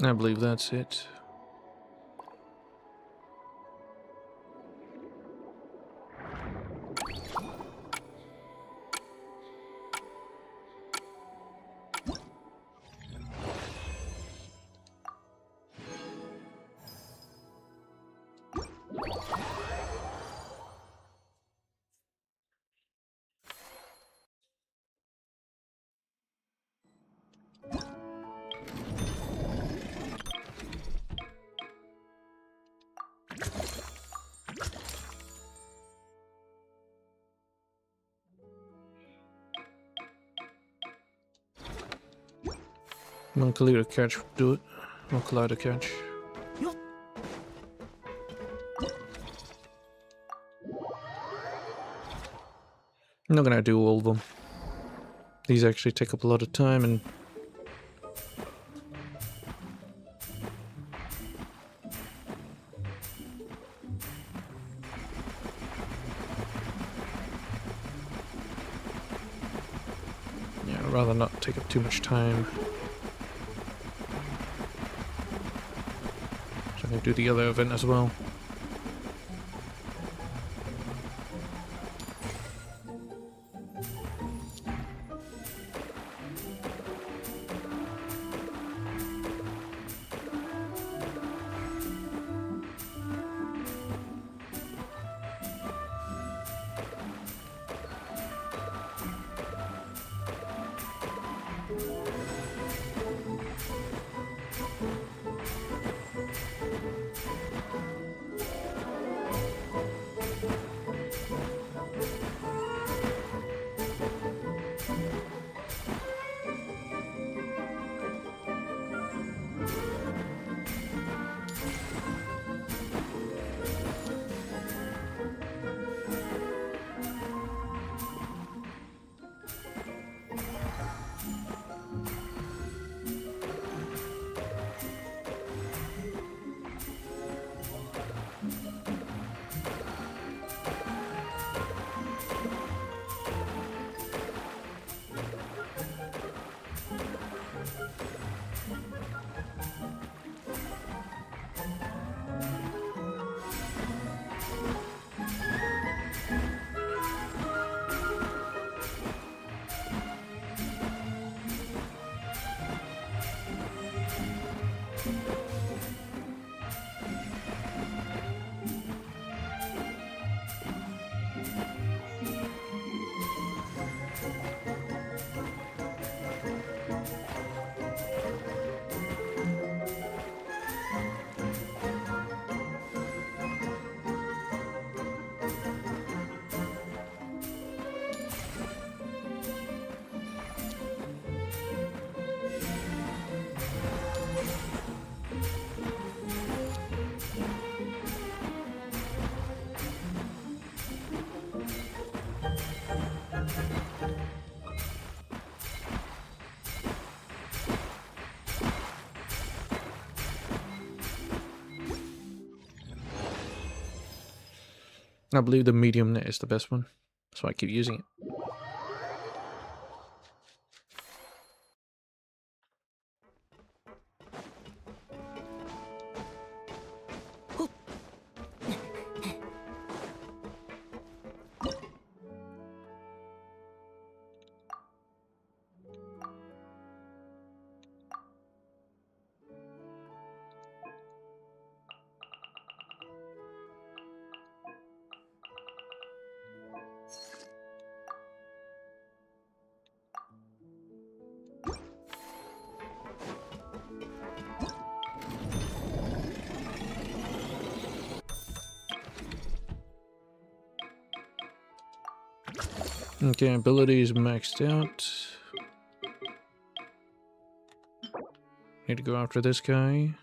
I believe that's it. One collider catch, do it. One collider catch. I'm not gonna do all of them. These actually take up a lot of time and yeah, I'd rather not take up too much time. So I can do the other event as well. I believe the medium net is the best one. That's why I keep using it. Okay, ability is maxed out. Need to go after this guy.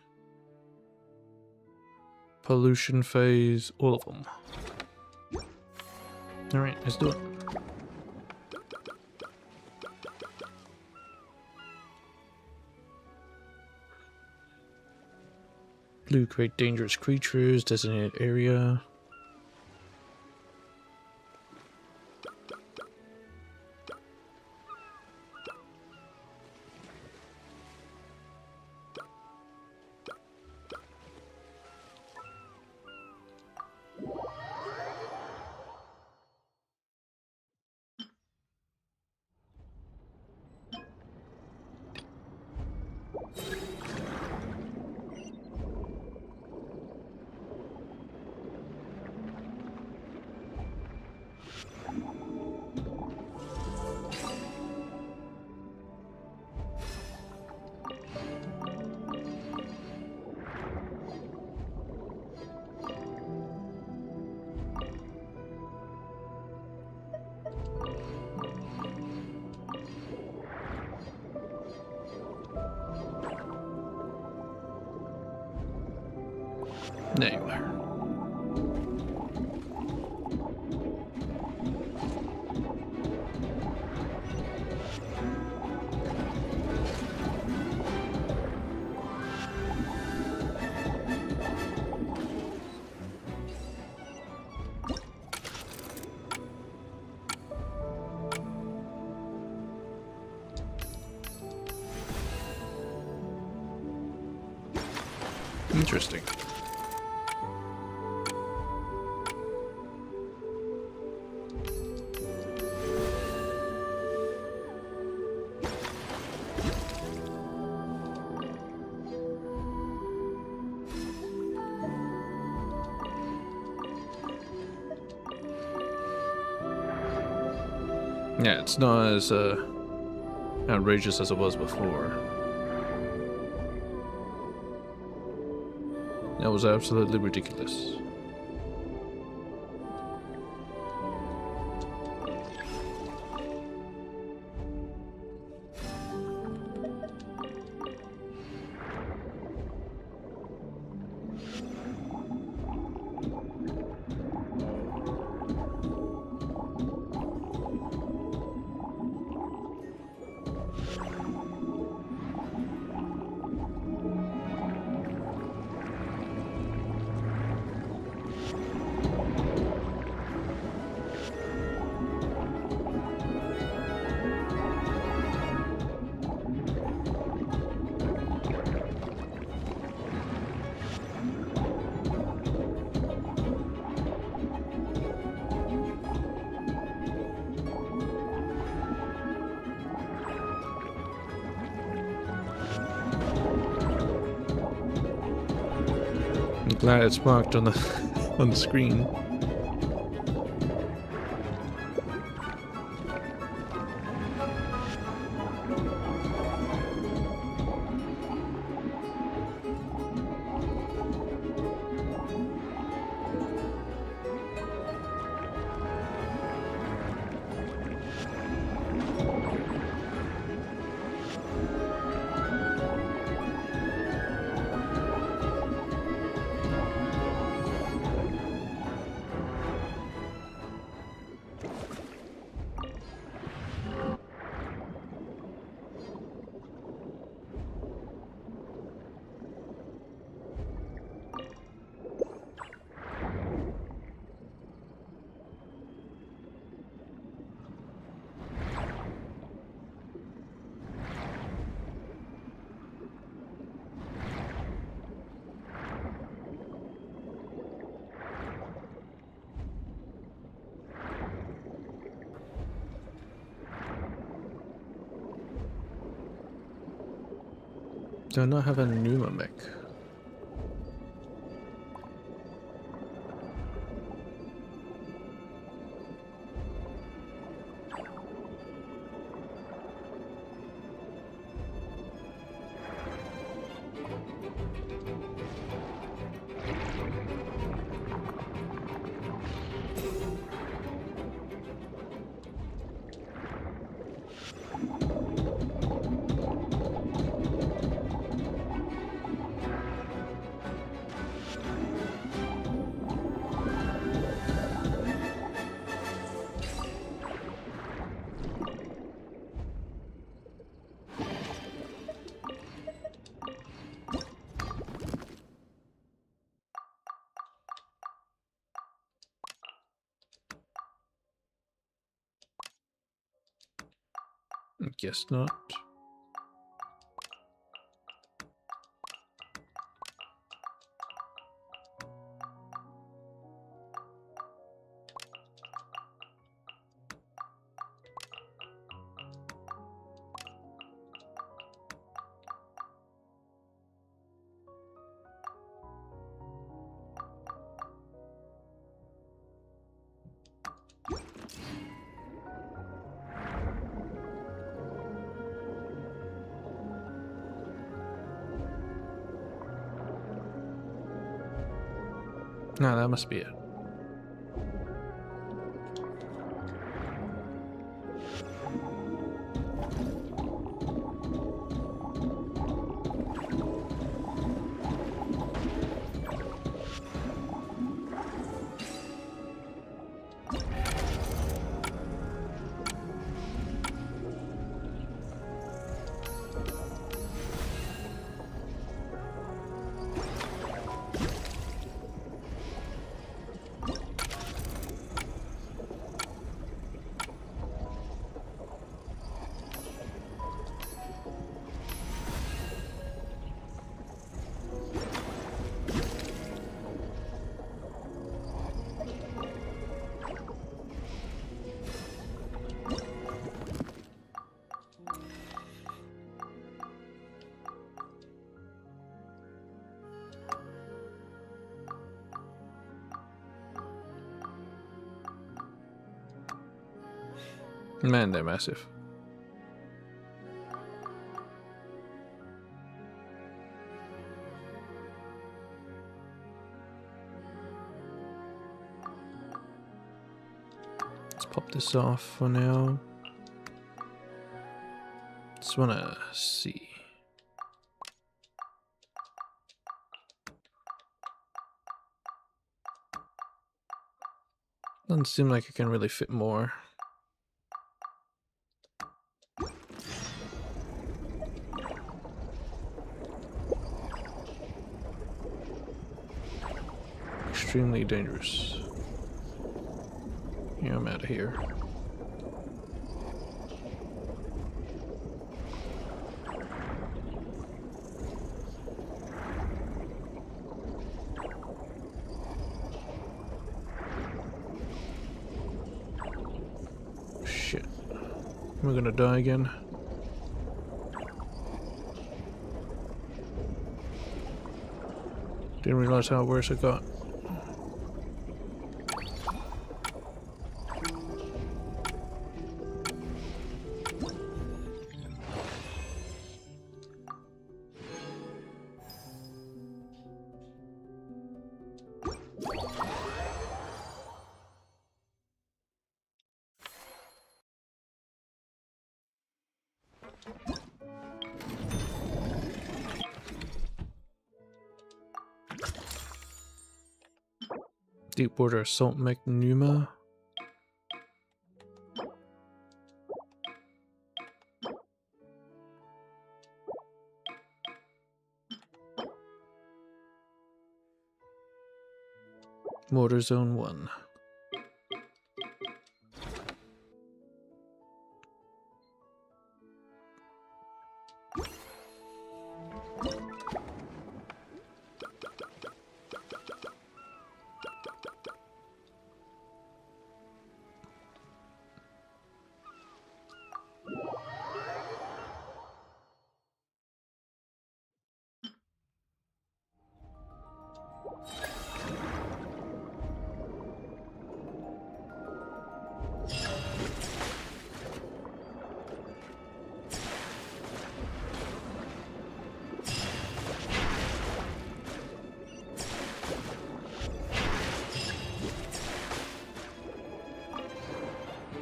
Pollution phase, all of them. Alright, let's do it. Blue create dangerous creatures, designated area. There you are. Interesting. Yeah, it's not as outrageous as it was before. That was absolutely ridiculous. I'm glad it's marked on the on the screen. Do I not have a Numa mech? Guess not. No, that must be it. Man, they're massive. Let's pop this off for now. Just wanna see. Doesn't seem like it can really fit more. Extremely dangerous. Yeah, I'm out of here. Shit. Am I gonna die again? Didn't realize how worse it got. Deepwater Assault Mech Numa. Mortar Zone 1.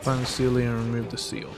Find the ceiling and remove the seal.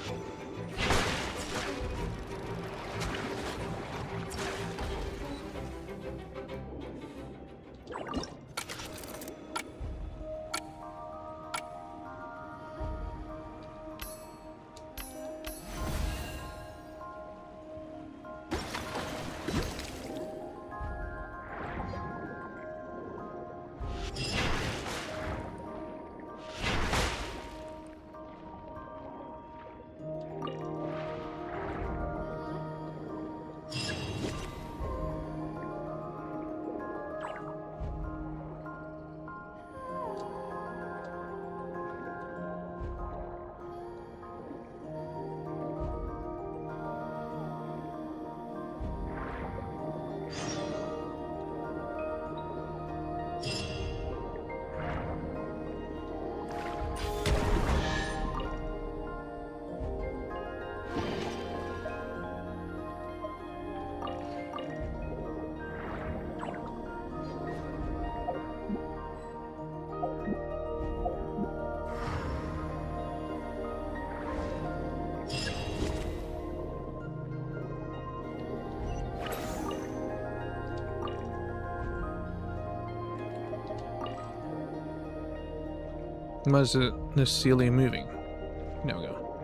Why is the ceiling moving? There we go.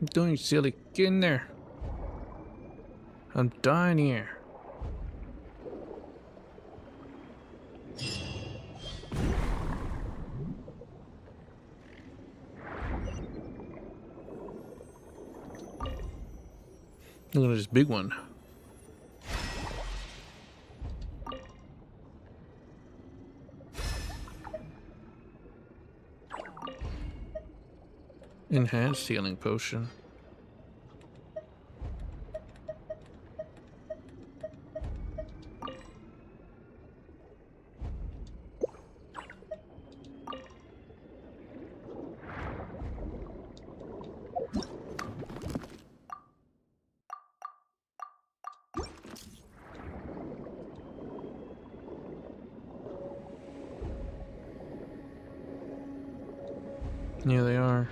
I'm doing silly. Get in there. I'm dying here. Look at this big one. Enhanced healing potion. Yeah, they are.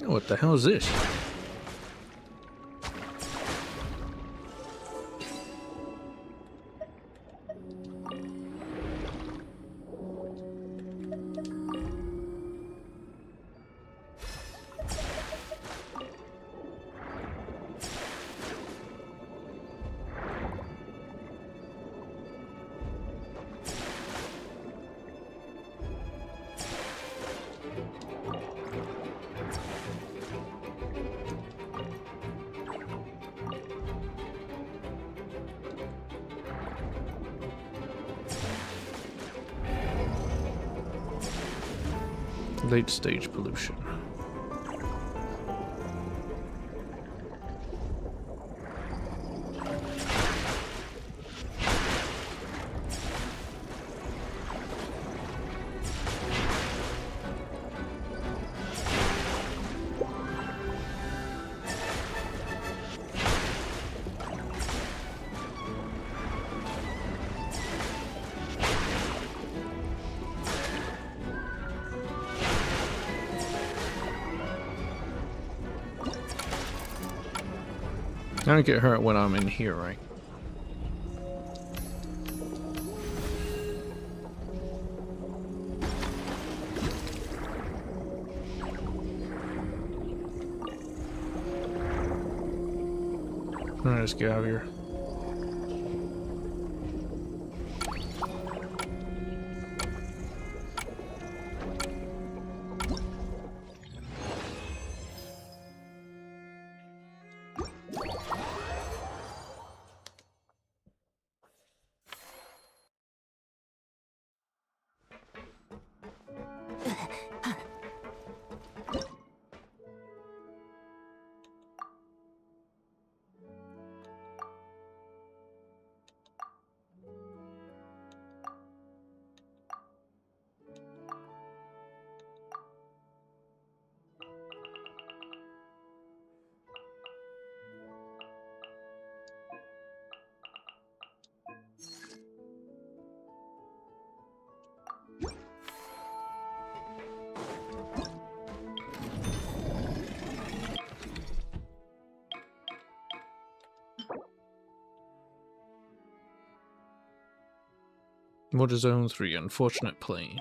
What the hell is this? Late stage pollution. I don't get hurt when I'm in here, right? Alright, let's get out of here. Water Zone 3, Unfortunate Plane.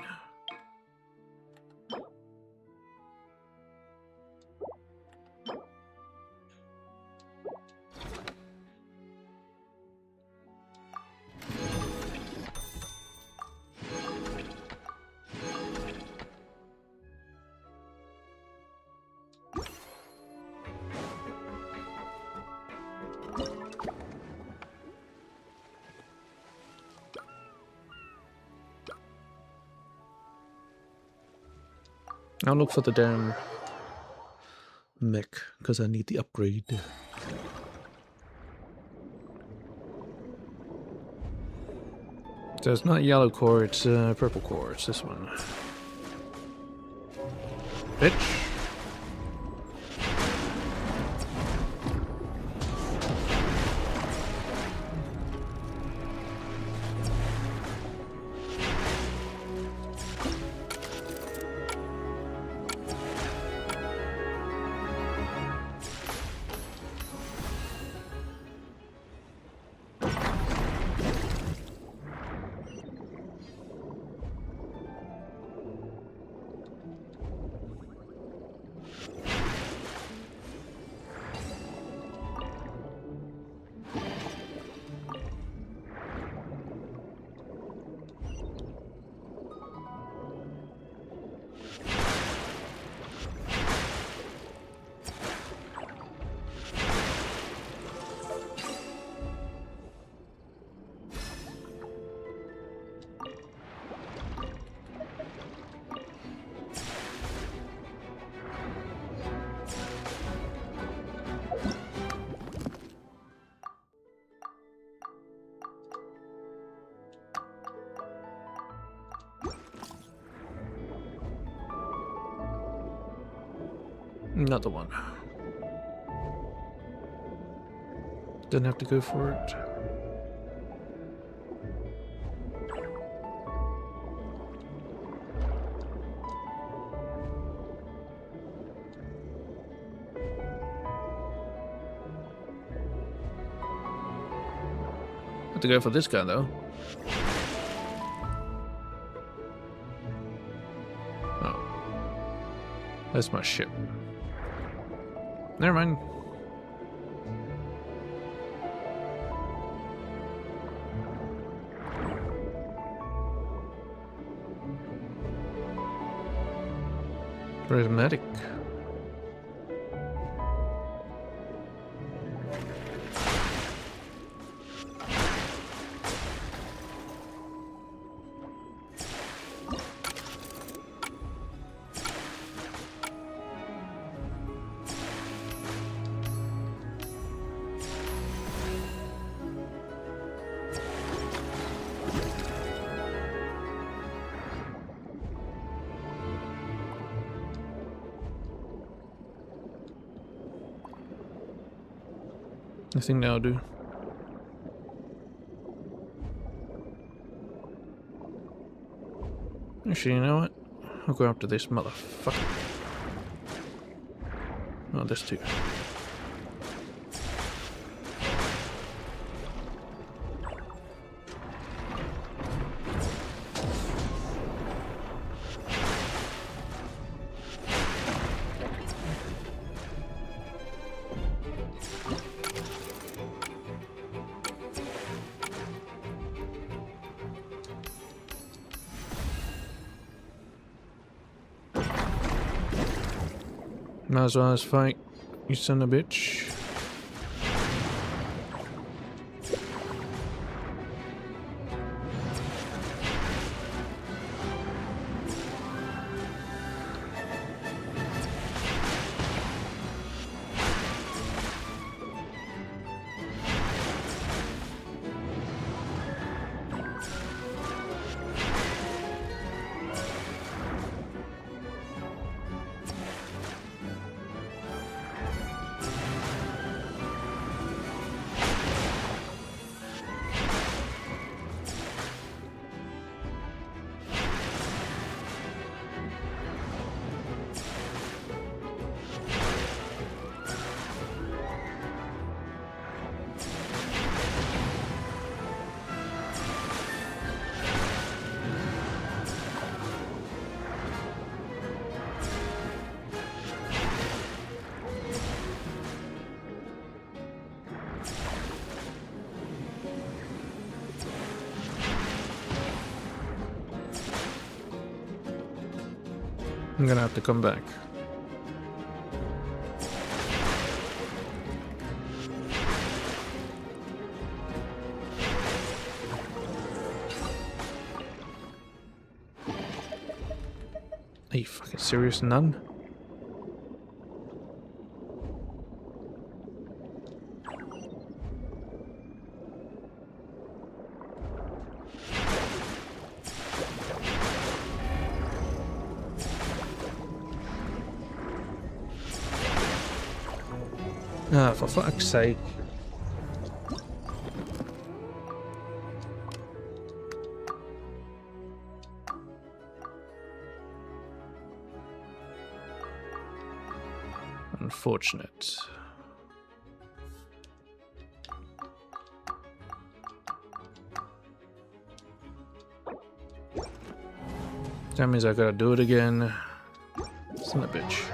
I'll look for the damn mech, because I need the upgrade. So it's not yellow core, it's purple core, it's this one. Bitch! Another one. Didn't have to go for it. Have to go for this guy though. Oh. That's my ship. Never mind. Prismatic. Nothing now, do. Actually, you know what? I'll go after this motherfucker. Oh, this too. Might as well just fight, you son of a bitch. I'm gonna have to come back. Are you fucking serious, nun? Ah, for fuck's sake. Unfortunate. That means I gotta do it again. Son of a bitch.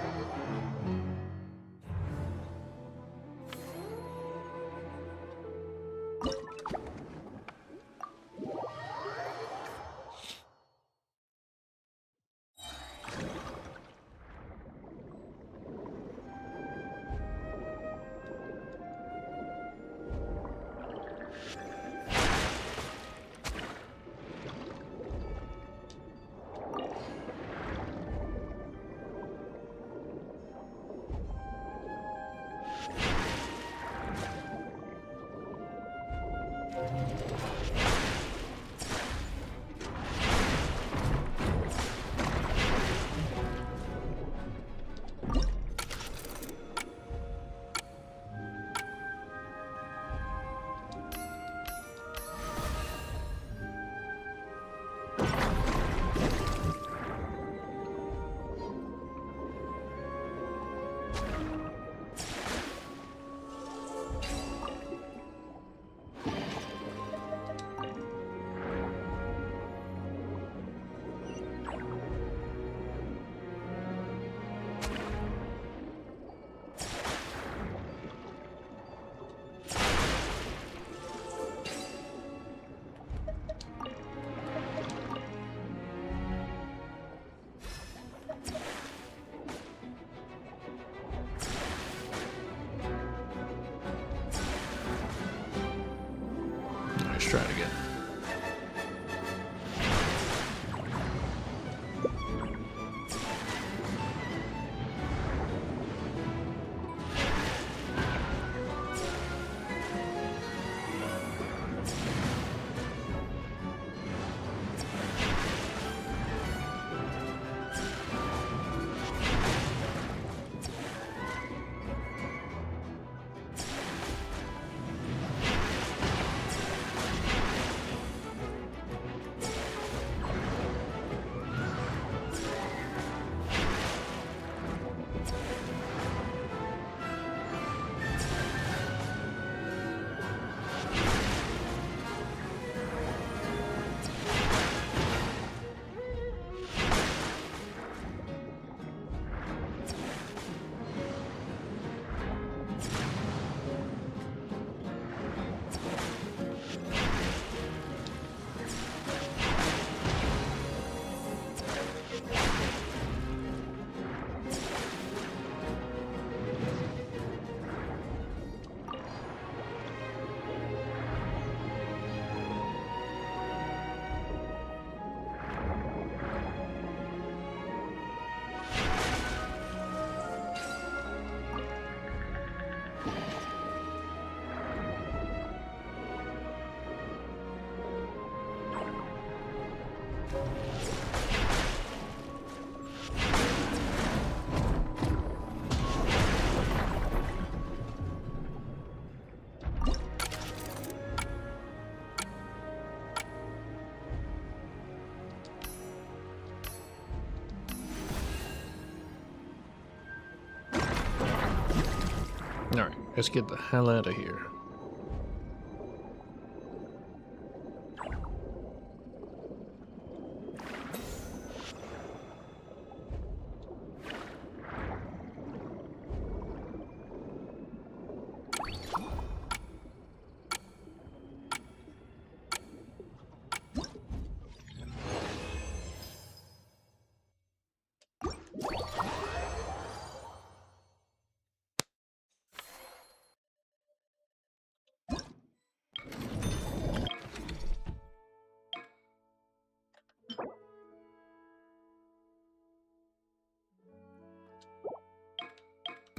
Let's get the hell out of here.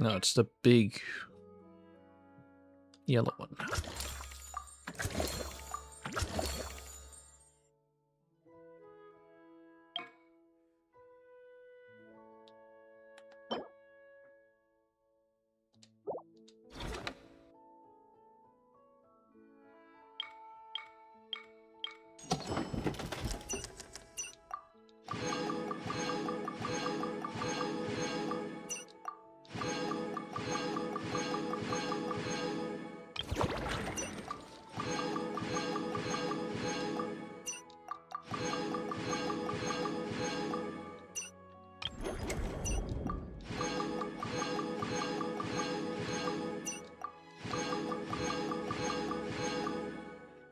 No, it's the big yellow one.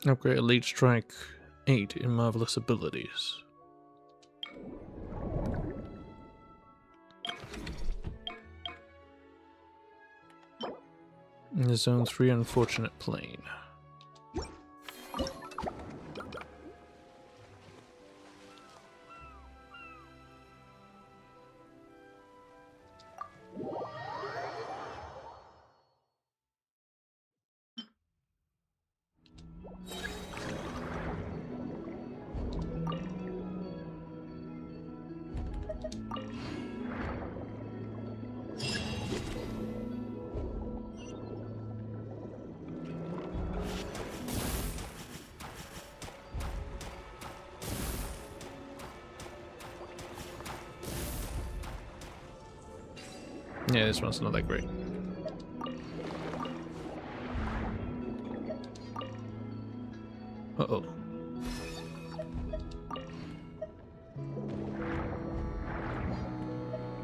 Upgrade Elite Strike 8 in Marvelous Abilities. In the Zone 3 Unfortunate Plane. Yeah, this one's not that great. Uh-oh.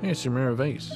Hey, it's a mirror vase.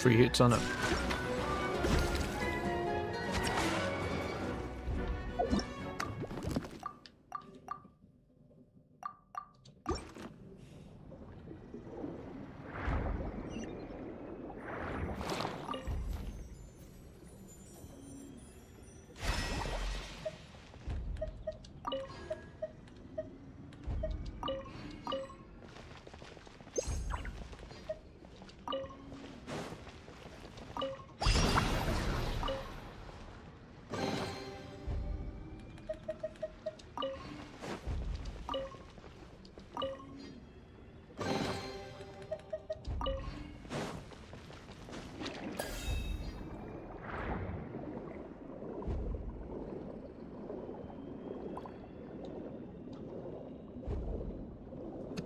Three hits on it.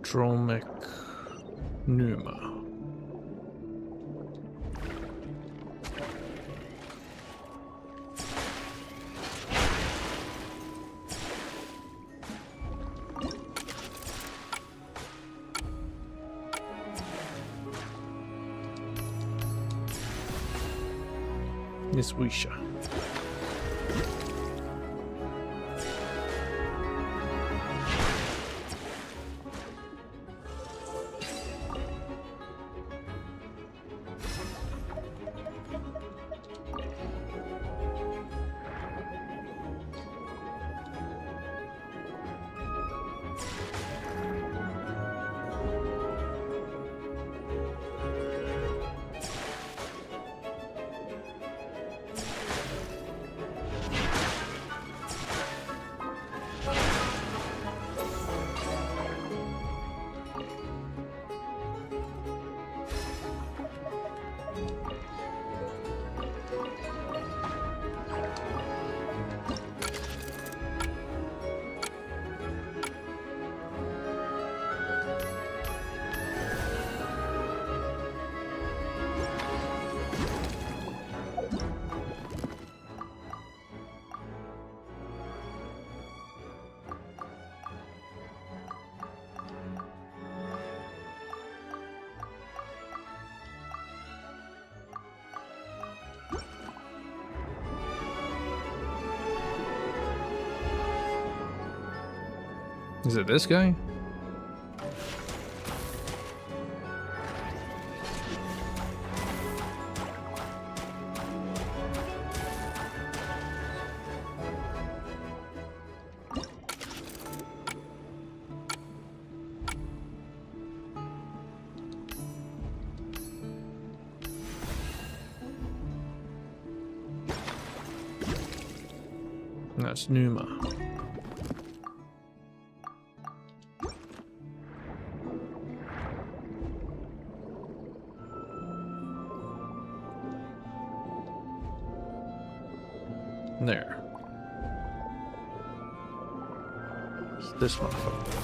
Dromic Pneuma. Yes, we shall. Is it this guy? That's Numa. There. It's this motherfucker.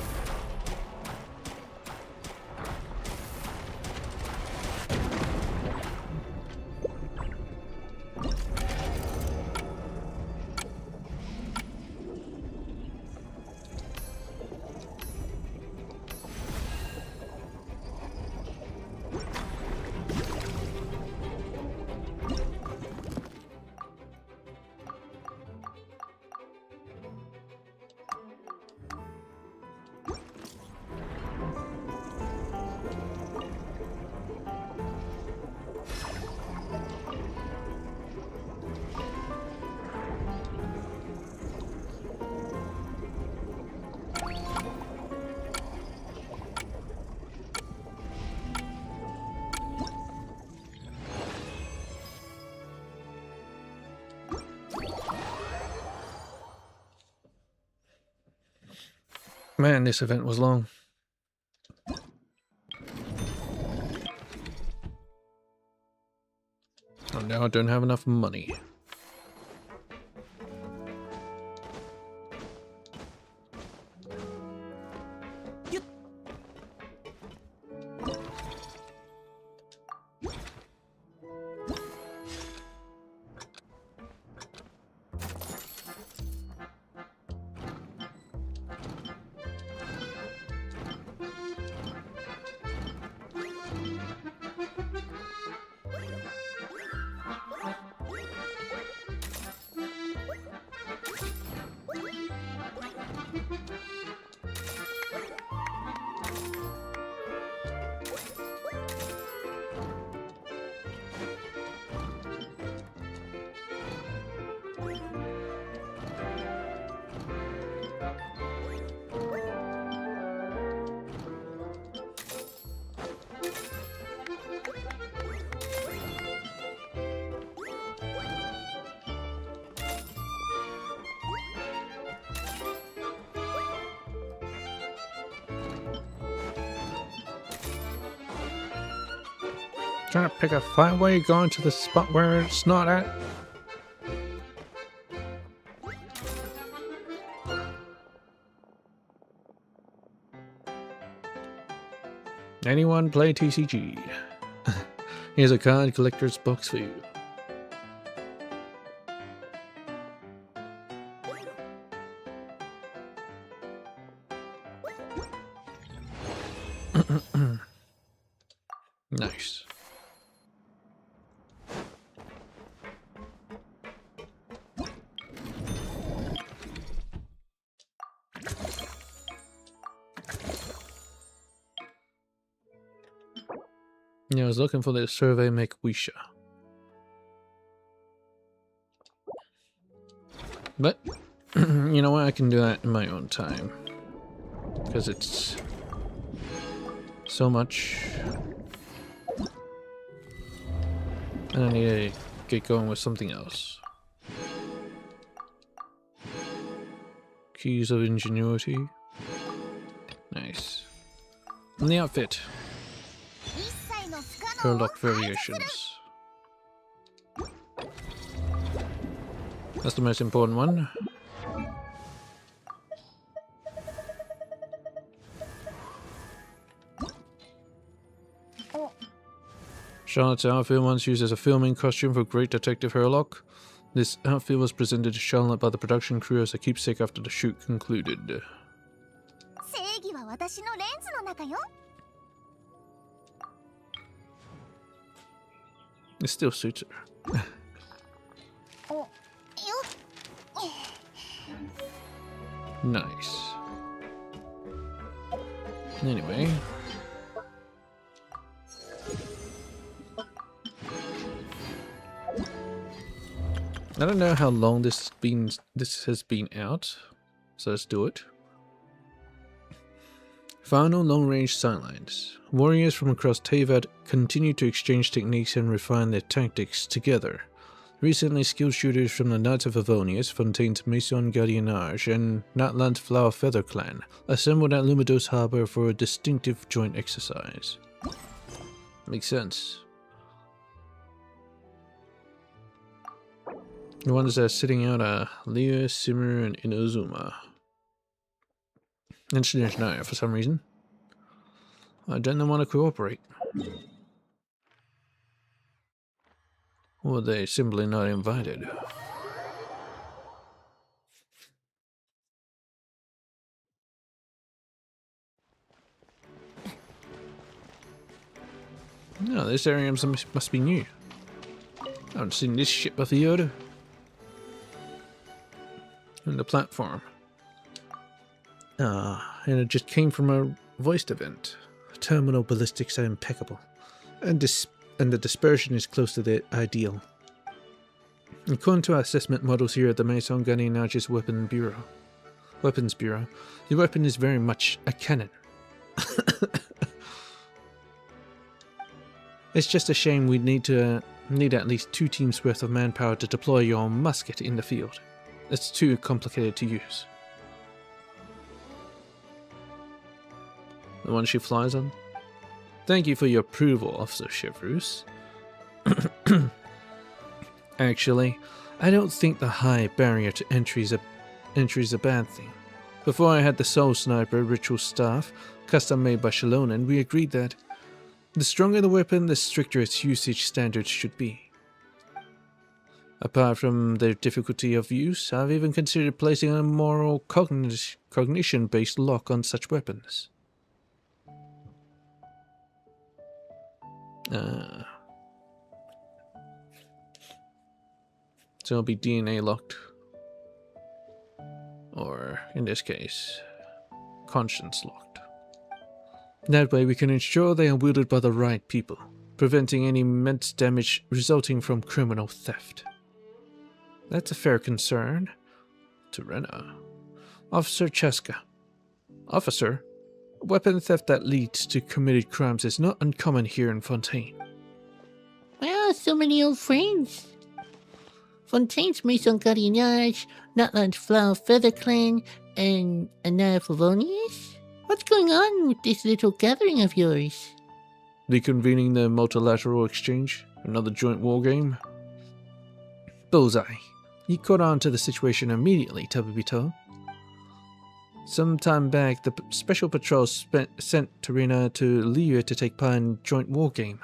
Man, this event was long. And now I don't have enough money. Trying to pick a fight while you're going to the spot where it's not at. Anyone play TCG? Here's a card collector's box for you. Nice. Yeah, I was looking for the survey make Wisha. But, you know what, I can do that in my own time. Because it's so much. And I need to get going with something else. Keys of ingenuity. Nice. And the outfit. Herlock variations. That's the most important one. Charlotte's outfit once used as a filming costume for Great Detective Herlock. This outfit was presented to Charlotte by the production crew as a keepsake after the shoot concluded. It still suits her. Nice. Anyway. I don't know how long this has been out, so let's do it. Final long-range sightlines. Warriors from across Teyvat continue to exchange techniques and refine their tactics together. Recently, skilled shooters from the Knights of Avonius, Fontaine's Maison Gardiennage, and Natland's Flower Feather Clan assembled at Lumidos Harbor for a distinctive joint exercise. Makes sense. The ones that are sitting out are Leah, Simmer, and Inazuma. And Shinashina for some reason. I don't want to cooperate. Or they simply not invited. No, this area must be new. I haven't seen this shit before. And the platform. And it just came from a voiced event. Terminal ballistics are impeccable. And the dispersion is close to the ideal. According to our assessment models here at the Maison Gardiennage's Weapons Bureau, the weapon is very much a cannon. It's just a shame we need at least 2 teams worth of manpower to deploy your musket in the field. It's too complicated to use. The one she flies on? Thank you for your approval, Officer Chevrus. Actually, I don't think the high barrier to entry is a bad thing. Before I had the Soul Sniper ritual staff, custom made by Shalonen, we agreed that the stronger the weapon, the stricter its usage standards should be. Apart from their difficulty of use, I've even considered placing a moral cognition-based lock on such weapons. So it'll be DNA locked. Or, in this case, conscience locked. That way we can ensure they are wielded by the right people, preventing any immense damage resulting from criminal theft. That's a fair concern. Terena. Officer Cheska. Officer, weapon theft that leads to committed crimes is not uncommon here in Fontaine. Well, so many old friends. Fontaine's Maison Gardiennage, Natland's Flower Feather Clan, and Anaya Favonius? What's going on with this little gathering of yours? Reconvening the multilateral exchange? Another joint war game? Bullseye. You caught on to the situation immediately, Tabibito. Some time back, the Special Patrol sent Terena to Liu to take part in a joint war game.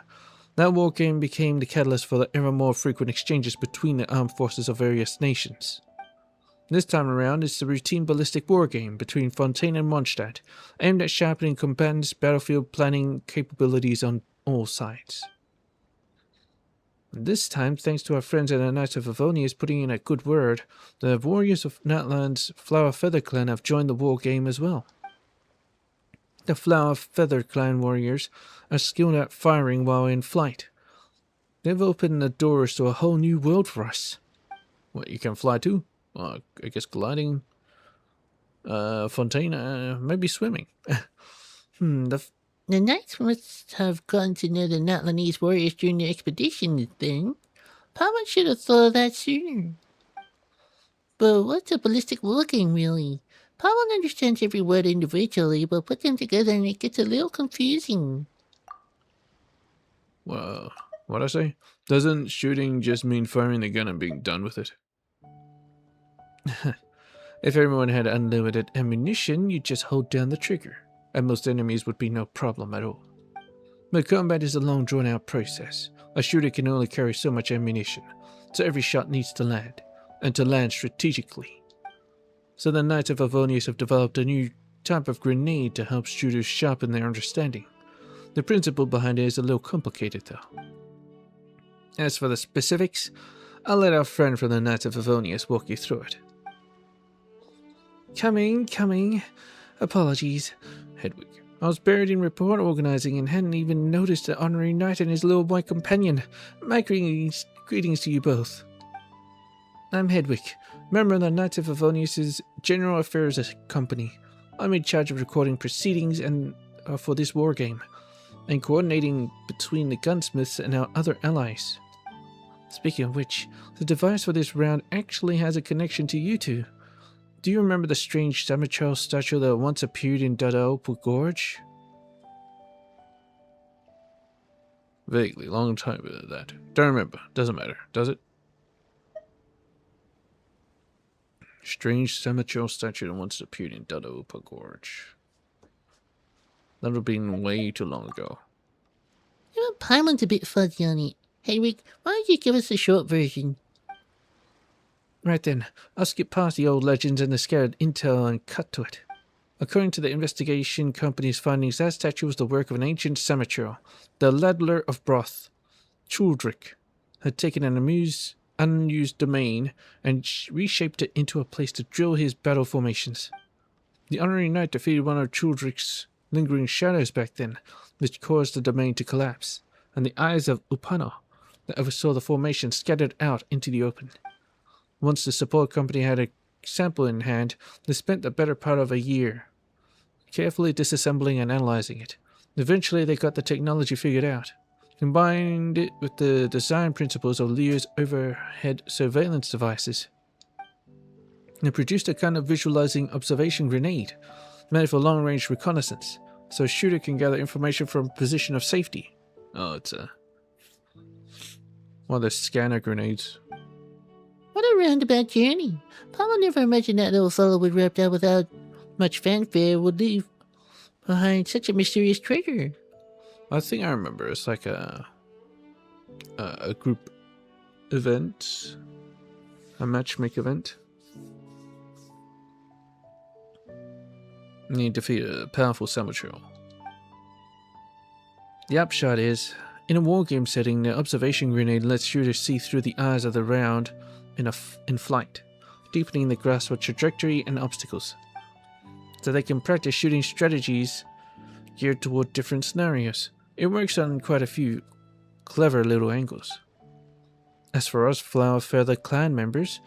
That war game became the catalyst for the ever more frequent exchanges between the armed forces of various nations. This time around, it's the routine ballistic war game between Fontaine and Mondstadt, aimed at sharpening combatants' battlefield planning capabilities on all sides. This time, thanks to our friends at the Knights of Avonius putting in a good word, the warriors of Natland's Flower Feather Clan have joined the war game as well. The Flower Feather Clan warriors are skilled at firing while in flight. They've opened the doors to a whole new world for us. What, you can fly too? I guess gliding, Fontaine, maybe swimming. The Knights must have gotten to know the Natlanese warriors during the expedition, then. Paimon should have thought of that sooner. But what's a ballistic wargame, really? Paimon understands every word individually, but put them together and it gets a little confusing. Well, what'd I say? Doesn't shooting just mean firing the gun and being done with it? If everyone had unlimited ammunition, you'd just hold down the trigger, and most enemies would be no problem at all. But combat is a long drawn-out process. A shooter can only carry so much ammunition, so every shot needs to land, and to land strategically. So the Knights of Avonius have developed a new type of grenade to help shooters sharpen their understanding. The principle behind it is a little complicated, though. As for the specifics, I'll let our friend from the Knights of Avonius walk you through it. Coming. Apologies, Hedwig. I was buried in report organizing and hadn't even noticed the honorary knight and his little white companion. My greetings to you both. I'm Hedwig, member of the Knights of Avonius' General Affairs Company. I'm in charge of recording proceedings and for this war game, and coordinating between the gunsmiths and our other allies. Speaking of which, the device for this round actually has a connection to you two. Do you remember the strange Samuel statue that once appeared in Dadaopu Gorge? Vaguely, long time ago that. Don't remember. Doesn't matter, does it? Strange Samuel statue that once appeared in Dadaopu Gorge. That would have been way too long ago. Even Paimon's a bit fuzzy on it. Hedwig, why don't you give us a short version? Right then, I'll skip past the old legends and the scattered intel and cut to it. According to the investigation company's findings, that statue was the work of an ancient Samuel, the Ladler of Broth. Chuldric had taken an unused domain and reshaped it into a place to drill his battle formations. The honorary knight defeated one of Chuldric's lingering shadows back then, which caused the domain to collapse, and the eyes of Upano that oversaw the formation scattered out into the open. Once the support company had a sample in hand, they spent the better part of a year carefully disassembling and analyzing it. Eventually they got the technology figured out, combined it with the design principles of Lear's overhead surveillance devices, and produced a kind of visualizing observation grenade meant for long-range reconnaissance, so a shooter can gather information from a position of safety. Oh, it's one of those scanner grenades. What a roundabout journey. Paimon never imagined that little fellow would wrap out without much fanfare would leave behind such a mysterious treasure. I think I remember. It's like a group event, a matchmake event. You defeat a powerful Samuel. The upshot is, in a wargame setting, the observation grenade lets shooters see through the eyes of the round in flight, deepening the grasp of trajectory and obstacles, so they can practice shooting strategies geared toward different scenarios. It works on quite a few clever little angles. As for us Flower Feather clan members,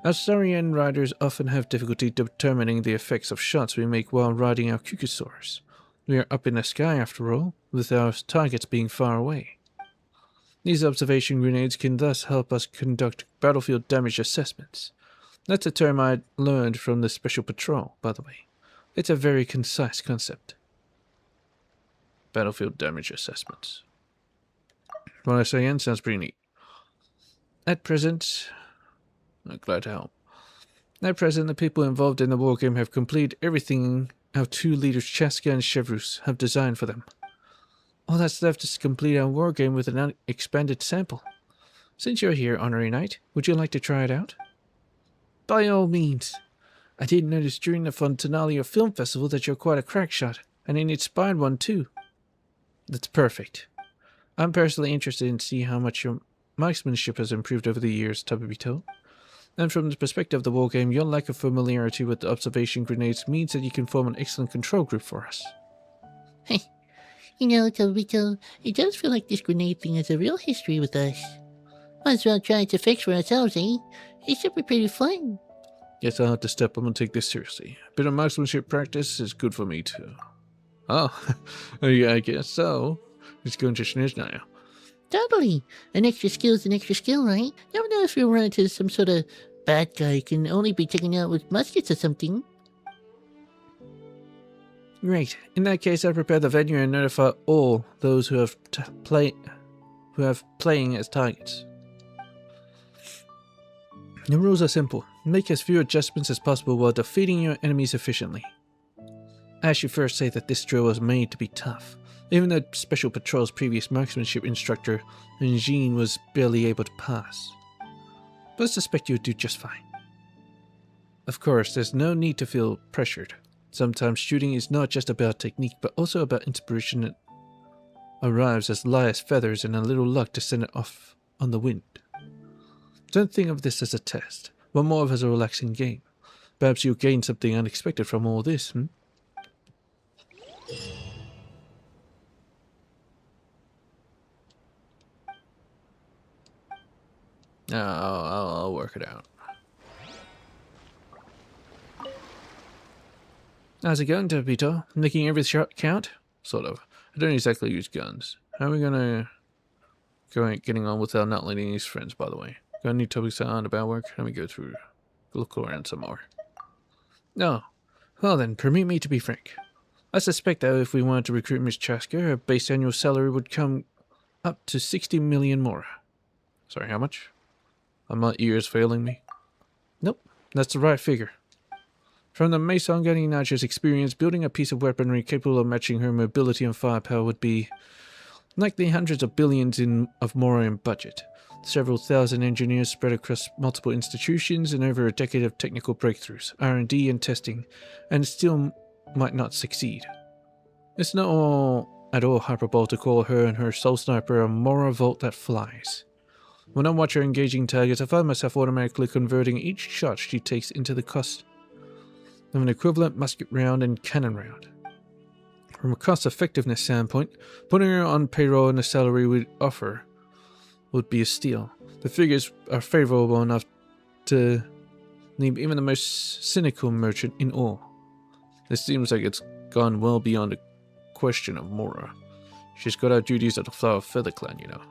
our Saurian riders often have difficulty determining the effects of shots we make while riding our Kukusaurs. We are up in the sky after all, with our targets being far away. These observation grenades can thus help us conduct battlefield damage assessments. That's a term I learned from the Special Patrol, by the way. It's a very concise concept. Battlefield damage assessments. What I say again sounds pretty neat. At present, I'm glad to help. At present, the people involved in the wargame have completed everything our two leaders, Chaska and Chevrus, have designed for them. All that's left is to complete our wargame with an expanded sample. Since you're here, Honorary Knight, would you like to try it out? By all means. I did notice during the Fontanalia Film Festival that you're quite a crack shot, and an inspired one too. That's perfect. I'm personally interested in seeing how much your marksmanship has improved over the years, Tabibito. And from the perspective of the wargame, your lack of familiarity with the observation grenades means that you can form an excellent control group for us. You know, Tobito, it does feel like this grenade thing has a real history with us. Might as well try it to fix for ourselves, eh? It should be pretty fun. Guess I'll have to step up and take this seriously. A bit of marksmanship practice is good for me too. Oh, yeah, I guess so. It's going to finish now. Totally. An extra skill's an extra skill, right? Never know if you'll run into some sort of bad guy who can only be taken out with muskets or something. Great. In that case, I'll prepare the venue and notify all those who have playing as targets. The rules are simple. Make as few adjustments as possible while defeating your enemies efficiently. I should first say that this drill was made to be tough. Even though Special Patrol's previous marksmanship instructor, Jean, was barely able to pass. But I suspect you would do just fine. Of course, there's no need to feel pressured. Sometimes shooting is not just about technique, but also about inspiration that arrives as light as feathers and a little luck to send it off on the wind. Don't think of this as a test, but more of as a relaxing game. Perhaps you'll gain something unexpected from all this, I'll work it out. How's it going, Tobito? Making every shot count? Sort of. I don't exactly use guns. How are we gonna getting on without not letting these friends, by the way? Got any topics on about work? Let me look around some more. No. Well then, permit me to be frank. I suspect that if we wanted to recruit Miss Chaska, her base annual salary would come up to 60 million more. Sorry, how much? Are my ears failing me? Nope, that's the right figure. From the Maison Ganinaja's experience, building a piece of weaponry capable of matching her mobility and firepower would be likely hundreds of billions of more in budget. Several thousand engineers spread across multiple institutions and over a decade of technical breakthroughs, R&D and testing, and still might not succeed. It's not at all hyperbole to call her and her soul sniper a Mora Volt that flies. When I watch her engaging targets, I find myself automatically converting each shot she takes into the cost of an equivalent musket round and cannon round. From a cost-effectiveness standpoint, putting her on payroll and the salary we'd offer would be a steal. The figures are favorable enough to leave even the most cynical merchant in awe. It seems like it's gone well beyond the question of Mora. She's got our duties at the Flower Feather Clan, you know.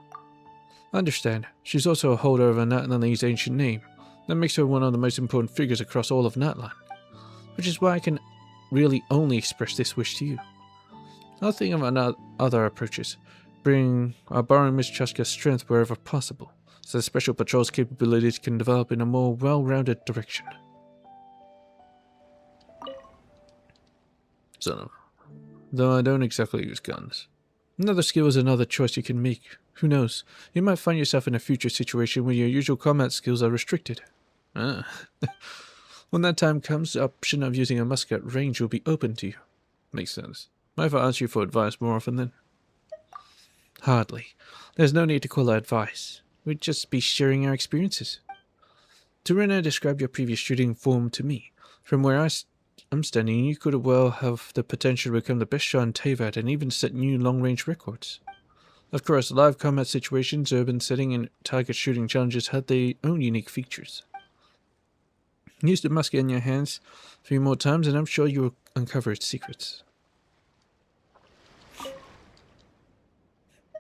I understand. She's also a holder of a Natlanese ancient name. That makes her one of the most important figures across all of Natlan. Which is why I can really only express this wish to you. I'll think of other approaches, borrowing Miss Chaska's strength wherever possible, so the Special Patrol's capabilities can develop in a more well-rounded direction. So, though I don't exactly use guns. Another skill is another choice you can make. Who knows? You might find yourself in a future situation where your usual combat skills are restricted. When that time comes, the option of using a musket range will be open to you. Makes sense. Might if I ask you for advice more often then? Hardly. There's no need to call it advice. We'd just be sharing our experiences. Turena described your previous shooting form to me. From where I'm standing, you could well have the potential to become the best shot in Teyvat and even set new long-range records. Of course, live combat situations, urban setting, and target shooting challenges had their own unique features. Use the musket in your hands a few more times and I'm sure you will uncover its secrets.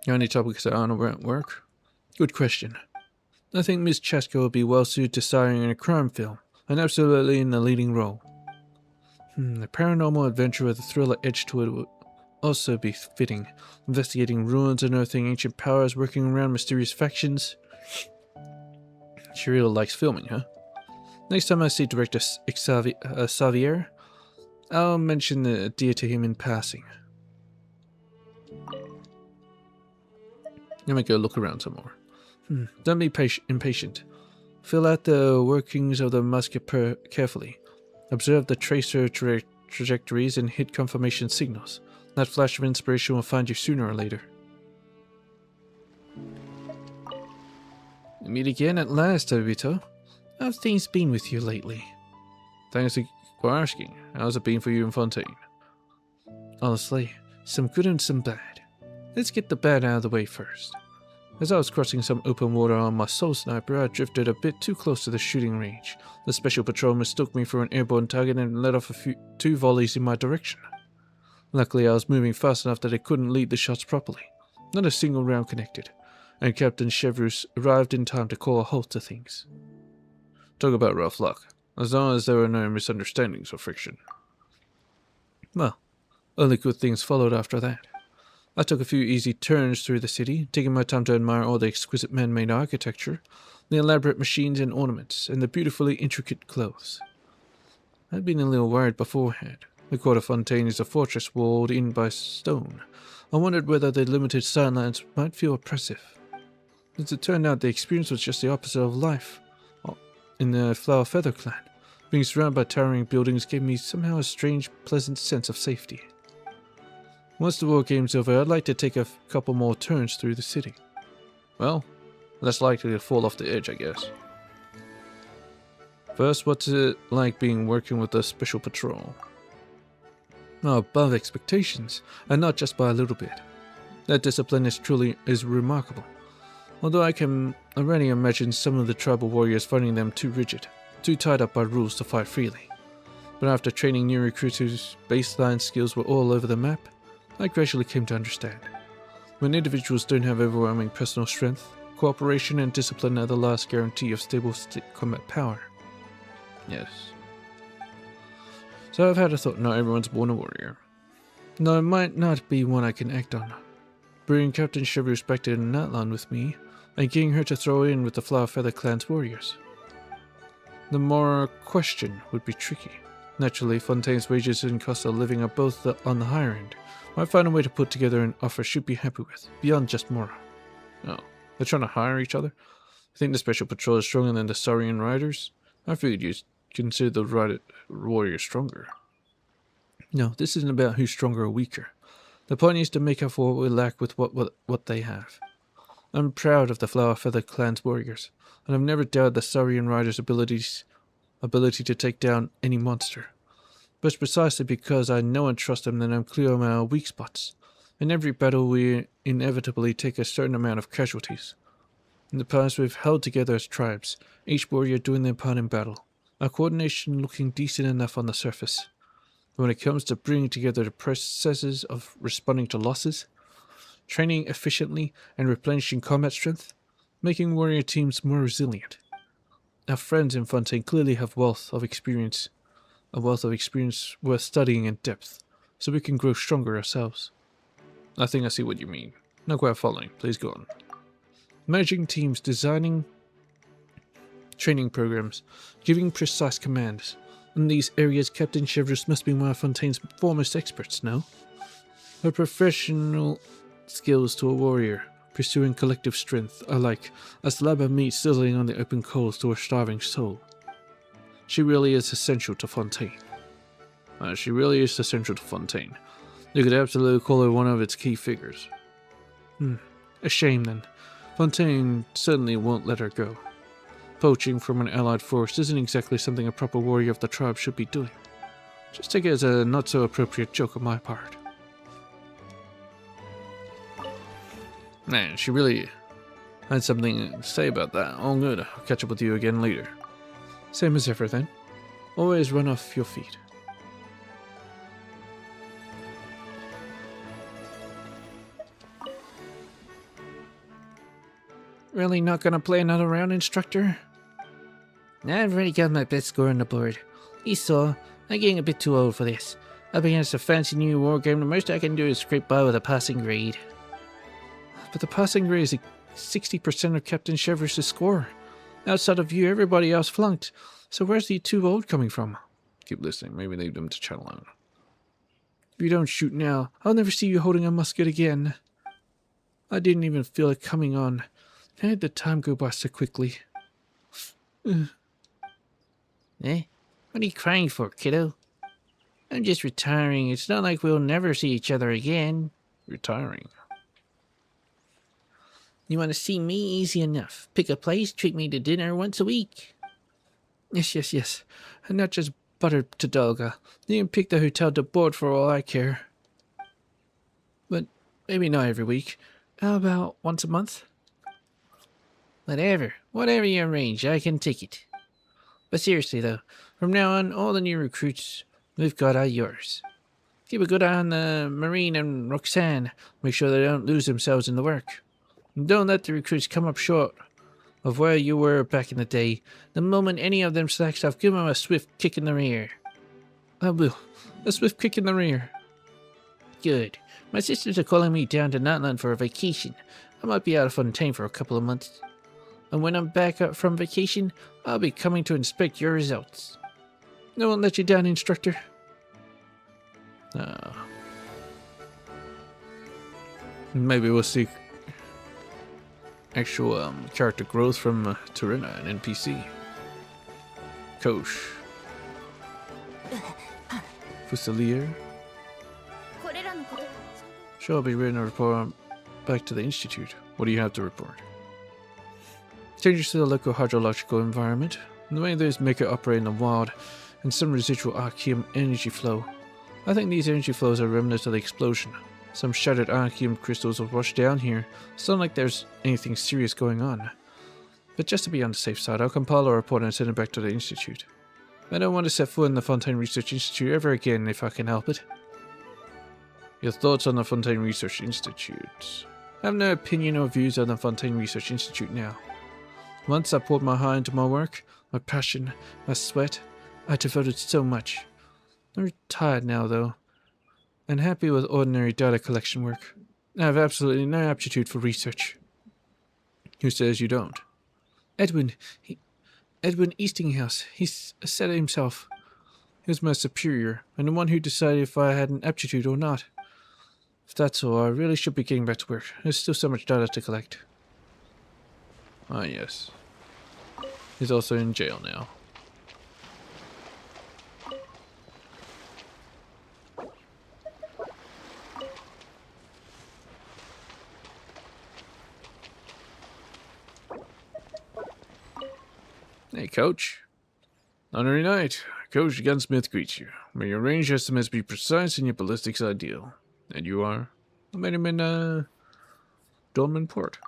Any topics that aren't about work? Good question. I think Ms. Chaska will be well suited to starring in a crime film, and absolutely in the leading role. The paranormal adventure with a thriller edge to it would also be fitting. Investigating ruins, unearthing ancient powers, working around mysterious factions. She really likes filming, huh? Next time I see director Xavier, I'll mention the idea to him in passing. Let me go look around some more. Don't be impatient. Fill out the workings of the musket carefully. Observe the tracer trajectories and hit confirmation signals. That flash of inspiration will find you sooner or later. We meet again at last, Tobito. How's things been with you lately? Thanks for asking. How's it been for you in Fontaine? Honestly, some good and some bad. Let's get the bad out of the way first. As I was crossing some open water on my soul sniper, I drifted a bit too close to the shooting range. The special patrol mistook me for an airborne target and let off two volleys in my direction. Luckily, I was moving fast enough that I couldn't lead the shots properly. Not a single round connected, and Captain Chevrus arrived in time to call a halt to things. Talk about rough luck, as long as there were no misunderstandings or friction. Well, only good things followed after that. I took a few easy turns through the city, taking my time to admire all the exquisite man-made architecture, the elaborate machines and ornaments, and the beautifully intricate clothes. I'd been a little worried beforehand. The court of Fontaine is a fortress walled in by stone. I wondered whether the limited sidelines might feel oppressive. As it turned out, the experience was just the opposite of life in the Flower Feather clan. Being surrounded by towering buildings gave me somehow a strange, pleasant sense of safety. Once the war game's over, I'd like to take a couple more turns through the city. Well, less likely to fall off the edge, I guess. First, what's it like working with the special patrol? Oh, above expectations, and not just by a little bit. That discipline is remarkable. Although I can already imagine some of the tribal warriors finding them too rigid, too tied up by rules to fight freely. But after training new recruits whose baseline skills were all over the map, I gradually came to understand. When individuals don't have overwhelming personal strength, cooperation and discipline are the last guarantee of stable combat power. Yes. So I've had a thought, not everyone's born a warrior. Though it might not be one I can act on. Bringing Captain Chevrus back to Natlan with me, and getting her to throw in with the Flower Feather clan's warriors. The more question would be tricky. Naturally, Fontaine's wages and cost of living are both on the higher end. Might find a way to put together an offer she'd be happy with, beyond just Mora. Oh, they're trying to hire each other? I think the Special Patrol is stronger than the Saurian Riders? I figured you'd consider the warriors stronger. No, this isn't about who's stronger or weaker. The point is to make up for what we lack with what they have. I'm proud of the Flower Feather clan's warriors, and I've never doubted the Saurian Riders' ability to take down any monster. But it's precisely because I know and trust them that I'm clear on our weak spots. In every battle we inevitably take a certain amount of casualties. In the past we've held together as tribes, each warrior doing their part in battle, our coordination looking decent enough on the surface. But when it comes to bringing together the processes of responding to losses, training efficiently and replenishing combat strength, making warrior teams more resilient. Our friends in Fontaine clearly have a wealth of experience worth studying in depth, so we can grow stronger ourselves. I think I see what you mean. Not quite following. Please go on. Managing teams, designing training programs, giving precise commands. In these areas, Captain Chevrus must be one of Fontaine's foremost experts, no? Her professional skills to a warrior, pursuing collective strength, are like a slab of meat sizzling on the open coals to a starving soul. She really is essential to Fontaine. You could absolutely call her one of its key figures. A shame then. Fontaine certainly won't let her go. Poaching from an allied force isn't exactly something a proper warrior of the tribe should be doing. Just take it as a not-so-appropriate joke on my part. Man, she really had something to say about that. All good. I'll catch up with you again later. Same as ever then. Always run off your feet. Really not gonna play another round, instructor? I've already got my best score on the board. You saw, I'm getting a bit too old for this. Up against a fancy new war game, the most I can do is scrape by with a passing grade. But the passing grade is 60% of Captain Chevrus' score. Outside of you, everybody else flunked. So where's the too old coming from? Keep listening. Maybe leave them to chat alone. If you don't shoot now, I'll never see you holding a musket again. I didn't even feel it coming on. How did the time go by so quickly? What are you crying for, kiddo? I'm just retiring. It's not like we'll never see each other again. Retiring? You want to see me? Easy enough. Pick a place, treat me to dinner once a week. Yes. And not just butter to Dolga. You can pick the hotel to board for all I care. Maybe not every week. How about once a month? Whatever you arrange, I can take it. But seriously though, from now on, all the new recruits we've got are yours. Keep a good eye on Marine and Roxanne. Make sure they don't lose themselves in the work. And don't let the recruits come up short of where you were back in the day. The moment any of them slacks off, give them a swift kick in the rear. I will. A swift kick in the rear. Good. My sisters are calling me down to Notland for a vacation. I might be out of Fontaine for a couple of months. And when I'm back up from vacation, I'll be coming to inspect your results. No one let you down, instructor. Maybe we'll see actual character growth from Tarina, an NPC. Kosh. Fusilier. Shall be written a report back to the Institute. What do you have to report? Changes to the local hydrological environment, the way those make it operate in the wild, and some residual archaeum energy flow. I think these energy flows are remnants of the explosion. Some shattered archaeum crystals will rush down here. It's not like there's anything serious going on. But just to be on the safe side, I'll compile a report and send it back to the Institute. I don't want to set foot in the Fontaine Research Institute ever again if I can help it. Your thoughts on the Fontaine Research Institute? I have no opinion or views on the Fontaine Research Institute now. Once I poured my heart into my work, my passion, my sweat. I devoted so much. I'm retired now, though, and happy with ordinary data collection work. I have absolutely no aptitude for research. Who says you don't? Edwin Eastinghouse. He said it himself. He was my superior, and the one who decided if I had an aptitude or not. If that's all, I really should be getting back to work. There's still so much data to collect. Ah, yes. He's also in jail now. Hey, Coach. Honorary Knight, Coach Gunsmith greets you. May your range estimates be precise and your ballistics ideal. And you are? I met him in, Dolman Port.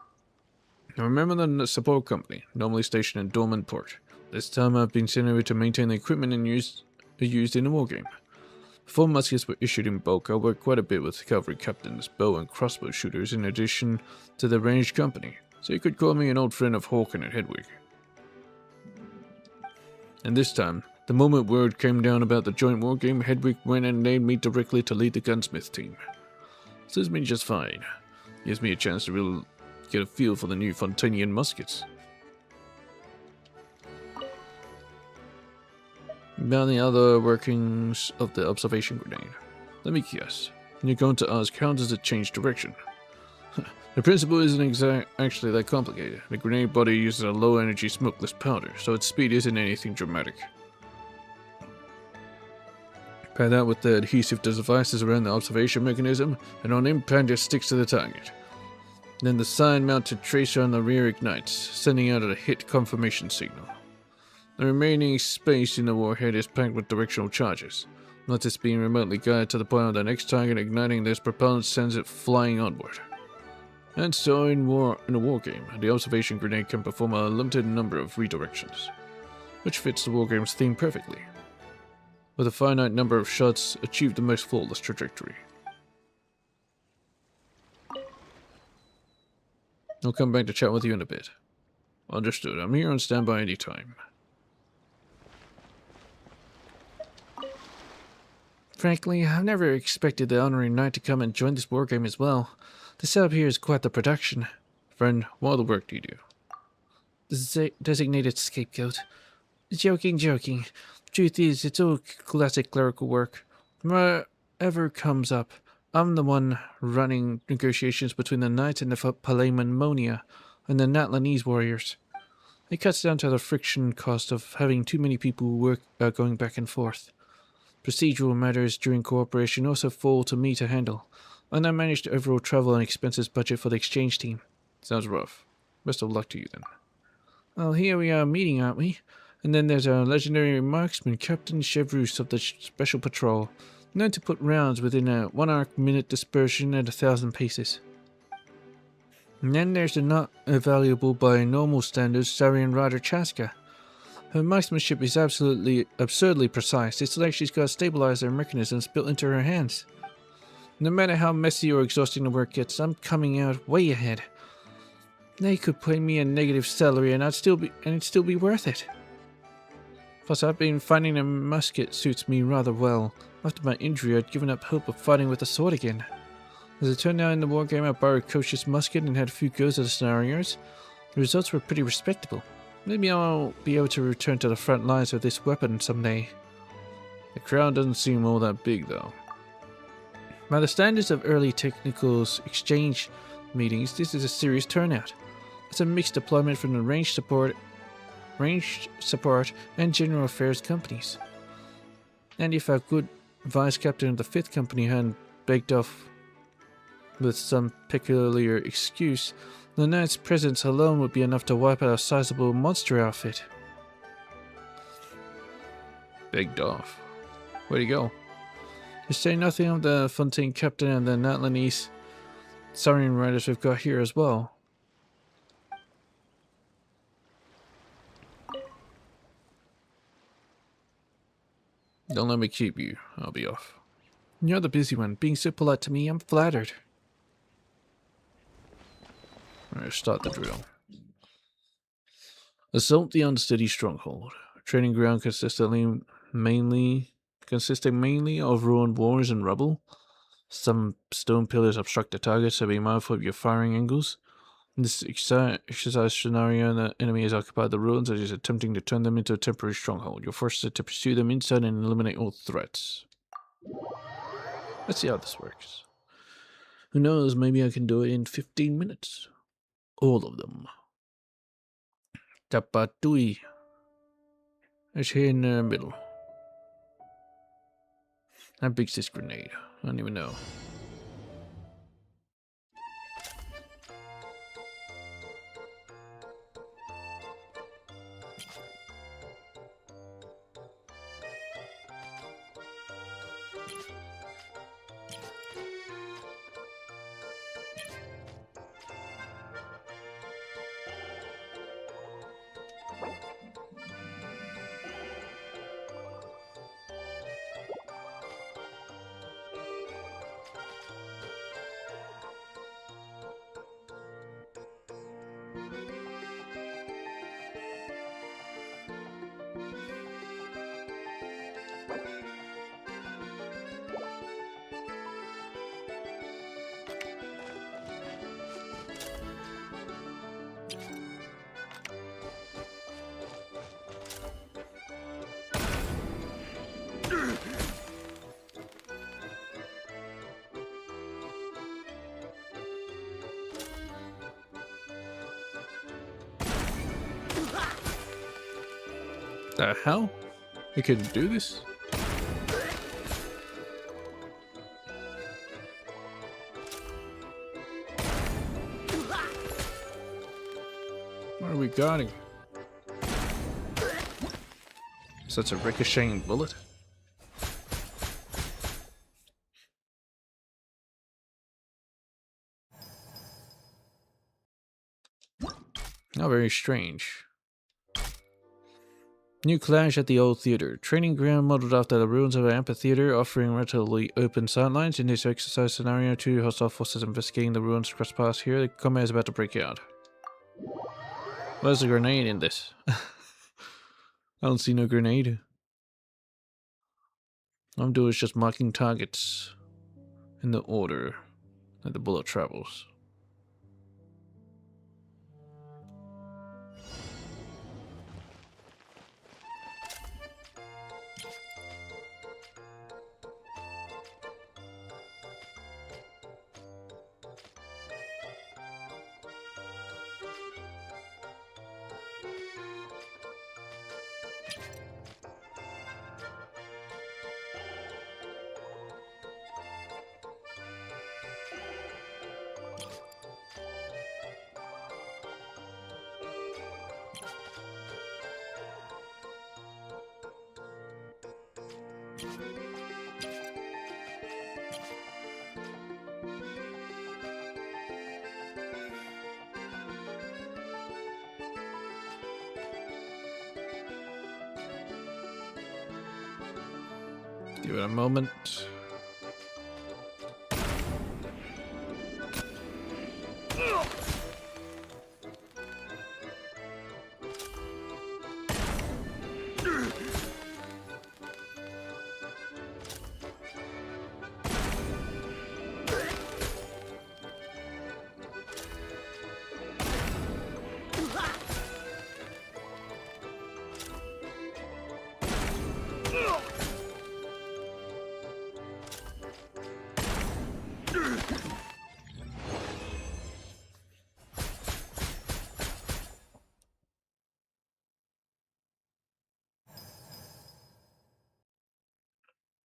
Now remember the support company, normally stationed in Dolman Port. This time I've been sent over to maintain the equipment and used in the wargame. Before muskets were issued in bulk, I worked quite a bit with cavalry captains, bow and crossbow shooters in addition to the ranged company, so you could call me an old friend of Hawken and Hedwig. And this time, the moment word came down about the joint wargame, Hedwig went and named me directly to lead the gunsmith team. Suits me just fine. Gives me a chance to really get a feel for the new Fontanian muskets. About the other workings of the observation grenade. Let me guess. You're going to ask, how does it change direction? The principle isn't actually that complicated. The grenade body uses a low-energy smokeless powder, so its speed isn't anything dramatic. Pair that with the adhesive devices around the observation mechanism, and on impact it sticks to the target. Then the sign-mounted tracer on the rear ignites, sending out a hit confirmation signal. The remaining space in the warhead is packed with directional charges. Once it's being remotely guided to the point of the next target, igniting this propellant sends it flying onward. And so in a wargame, the observation grenade can perform a limited number of redirections, which fits the wargame's theme perfectly. With a finite number of shots, achieve the most flawless trajectory. I'll come back to chat with you in a bit. Understood. I'm here on standby anytime. Frankly, I've never expected the Honorary Knight to come and join this wargame as well. The setup here is quite the production. Friend, what other work do you do? The designated scapegoat. Joking. Truth is, it's all classic clerical work. Whatever comes up, I'm the one running negotiations between the Knights and the Palaymonia and the Natlanese warriors. It cuts down to the friction cost of having too many people who work going back and forth. Procedural matters during cooperation also fall to me to handle, and I manage the overall travel and expenses budget for the exchange team. Sounds rough. Best of luck to you then. Well, here we are meeting, aren't we? And then there's our legendary marksman, Captain Chevreuse of the Special Patrol. Known to put rounds within a 1 arc minute dispersion at 1,000 paces. And then there's the not valuable by normal standards Sarian Rider Chaska. Her marksmanship is absolutely absurdly precise. It's like she's got stabilizer mechanisms built into her hands. No matter how messy or exhausting the work gets, I'm coming out way ahead. They could pay me a negative salary and it'd still be worth it. Plus, I've been finding a musket suits me rather well. After my injury, I'd given up hope of fighting with a sword again. As it turned out in the wargame, I borrowed Kosh's musket and had a few goes at the scenarios. The results were pretty respectable. Maybe I'll be able to return to the front lines with this weapon someday. The crowd doesn't seem all that big, though. By the standards of early technicals exchange meetings, this is a serious turnout. It's a mixed deployment from the ranged support, and general affairs companies. And if a good vice captain of the 5th company hadn't begged off with some peculiar excuse, the knight's presence alone would be enough to wipe out a sizable monster outfit. Begged off? Where'd he go? To say nothing of the Fontaine captain and the Natlanese Sarian riders we've got here as well. Don't let me keep you. I'll be off. You're the busy one. Being so polite to me, I'm flattered. Alright, start the drill. Assault the unsteady stronghold. Training ground consisting mainly of ruined walls and rubble. Some stone pillars obstruct the target, so be mindful of your firing angles. In this exercise scenario, the enemy has occupied the ruins and is attempting to turn them into a temporary stronghold. You're forced to pursue them inside and eliminate all threats. Let's see how this works. Who knows, maybe I can do it in 15 minutes. All of them. Tapatui. It's here in the middle. How big's this grenade? I don't even know. The hell? We can do this? What are we guarding? So it's a ricocheting bullet? How very strange. New clash at the old theater. Training ground modeled after the ruins of an amphitheater, offering relatively open sidelines. In this exercise scenario, 2 hostile forces investigating the ruins cross paths here. The combat is about to break out. Where's the grenade in this? I don't see no grenade. All I'm doing is just marking targets in the order that the bullet travels. Give it a moment.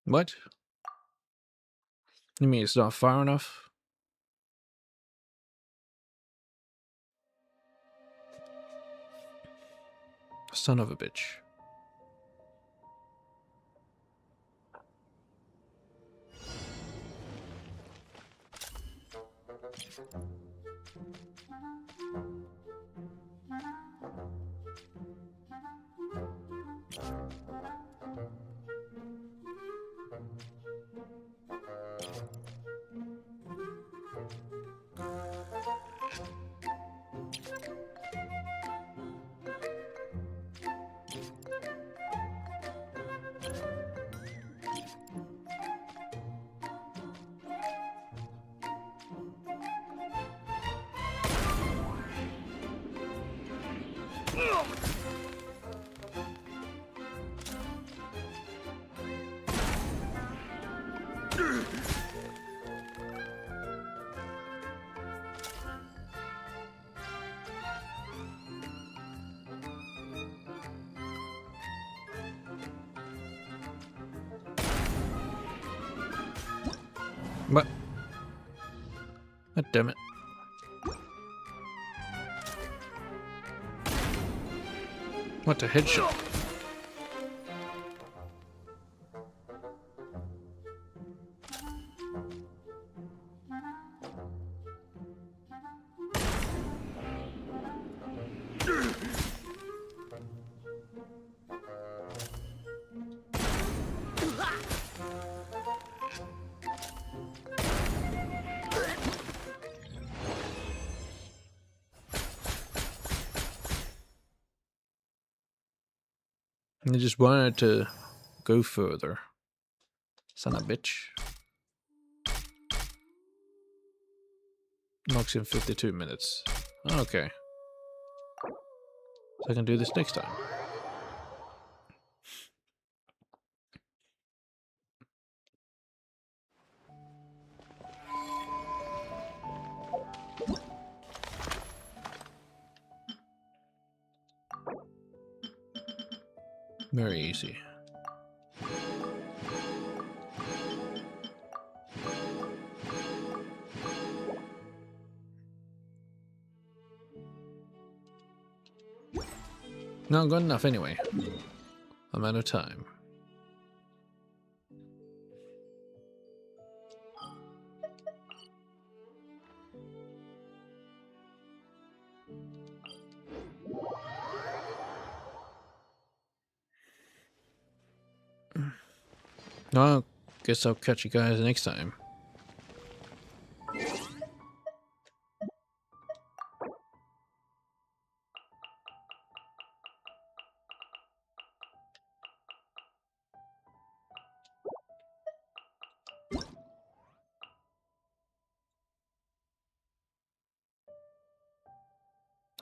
What? You mean it's not far enough? Son of a bitch. What? God damn it. What a headshot. I just wanted to go further. Son of a bitch. Knocks in 52 minutes. Okay. So I can do this next time. Very easy. Not good enough anyway. I'm out of time. Well, guess I'll catch you guys next time.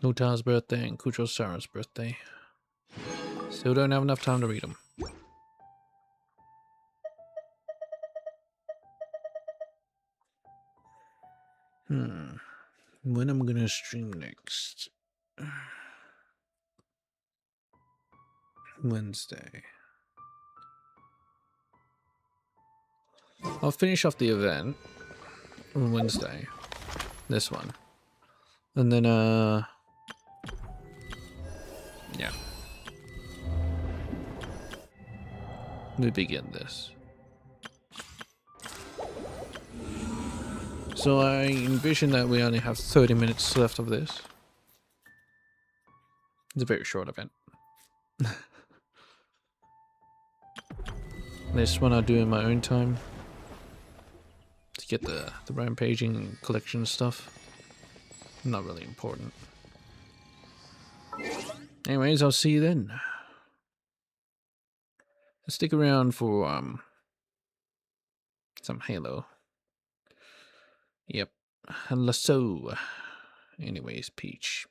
Luta's birthday and Kucho Sara's birthday. Still don't have enough time to read them. When am I gonna stream next? Wednesday. I'll finish off the event on Wednesday. This one. And then, yeah. We begin this. So I envision that we only have 30 minutes left of this. It's a very short event. This one I do in my own time to get the rampaging collection stuff. Not really important. Anyways, I'll see you then. Stick around for some Halo. Yep. Lasso. Anyways, Peach.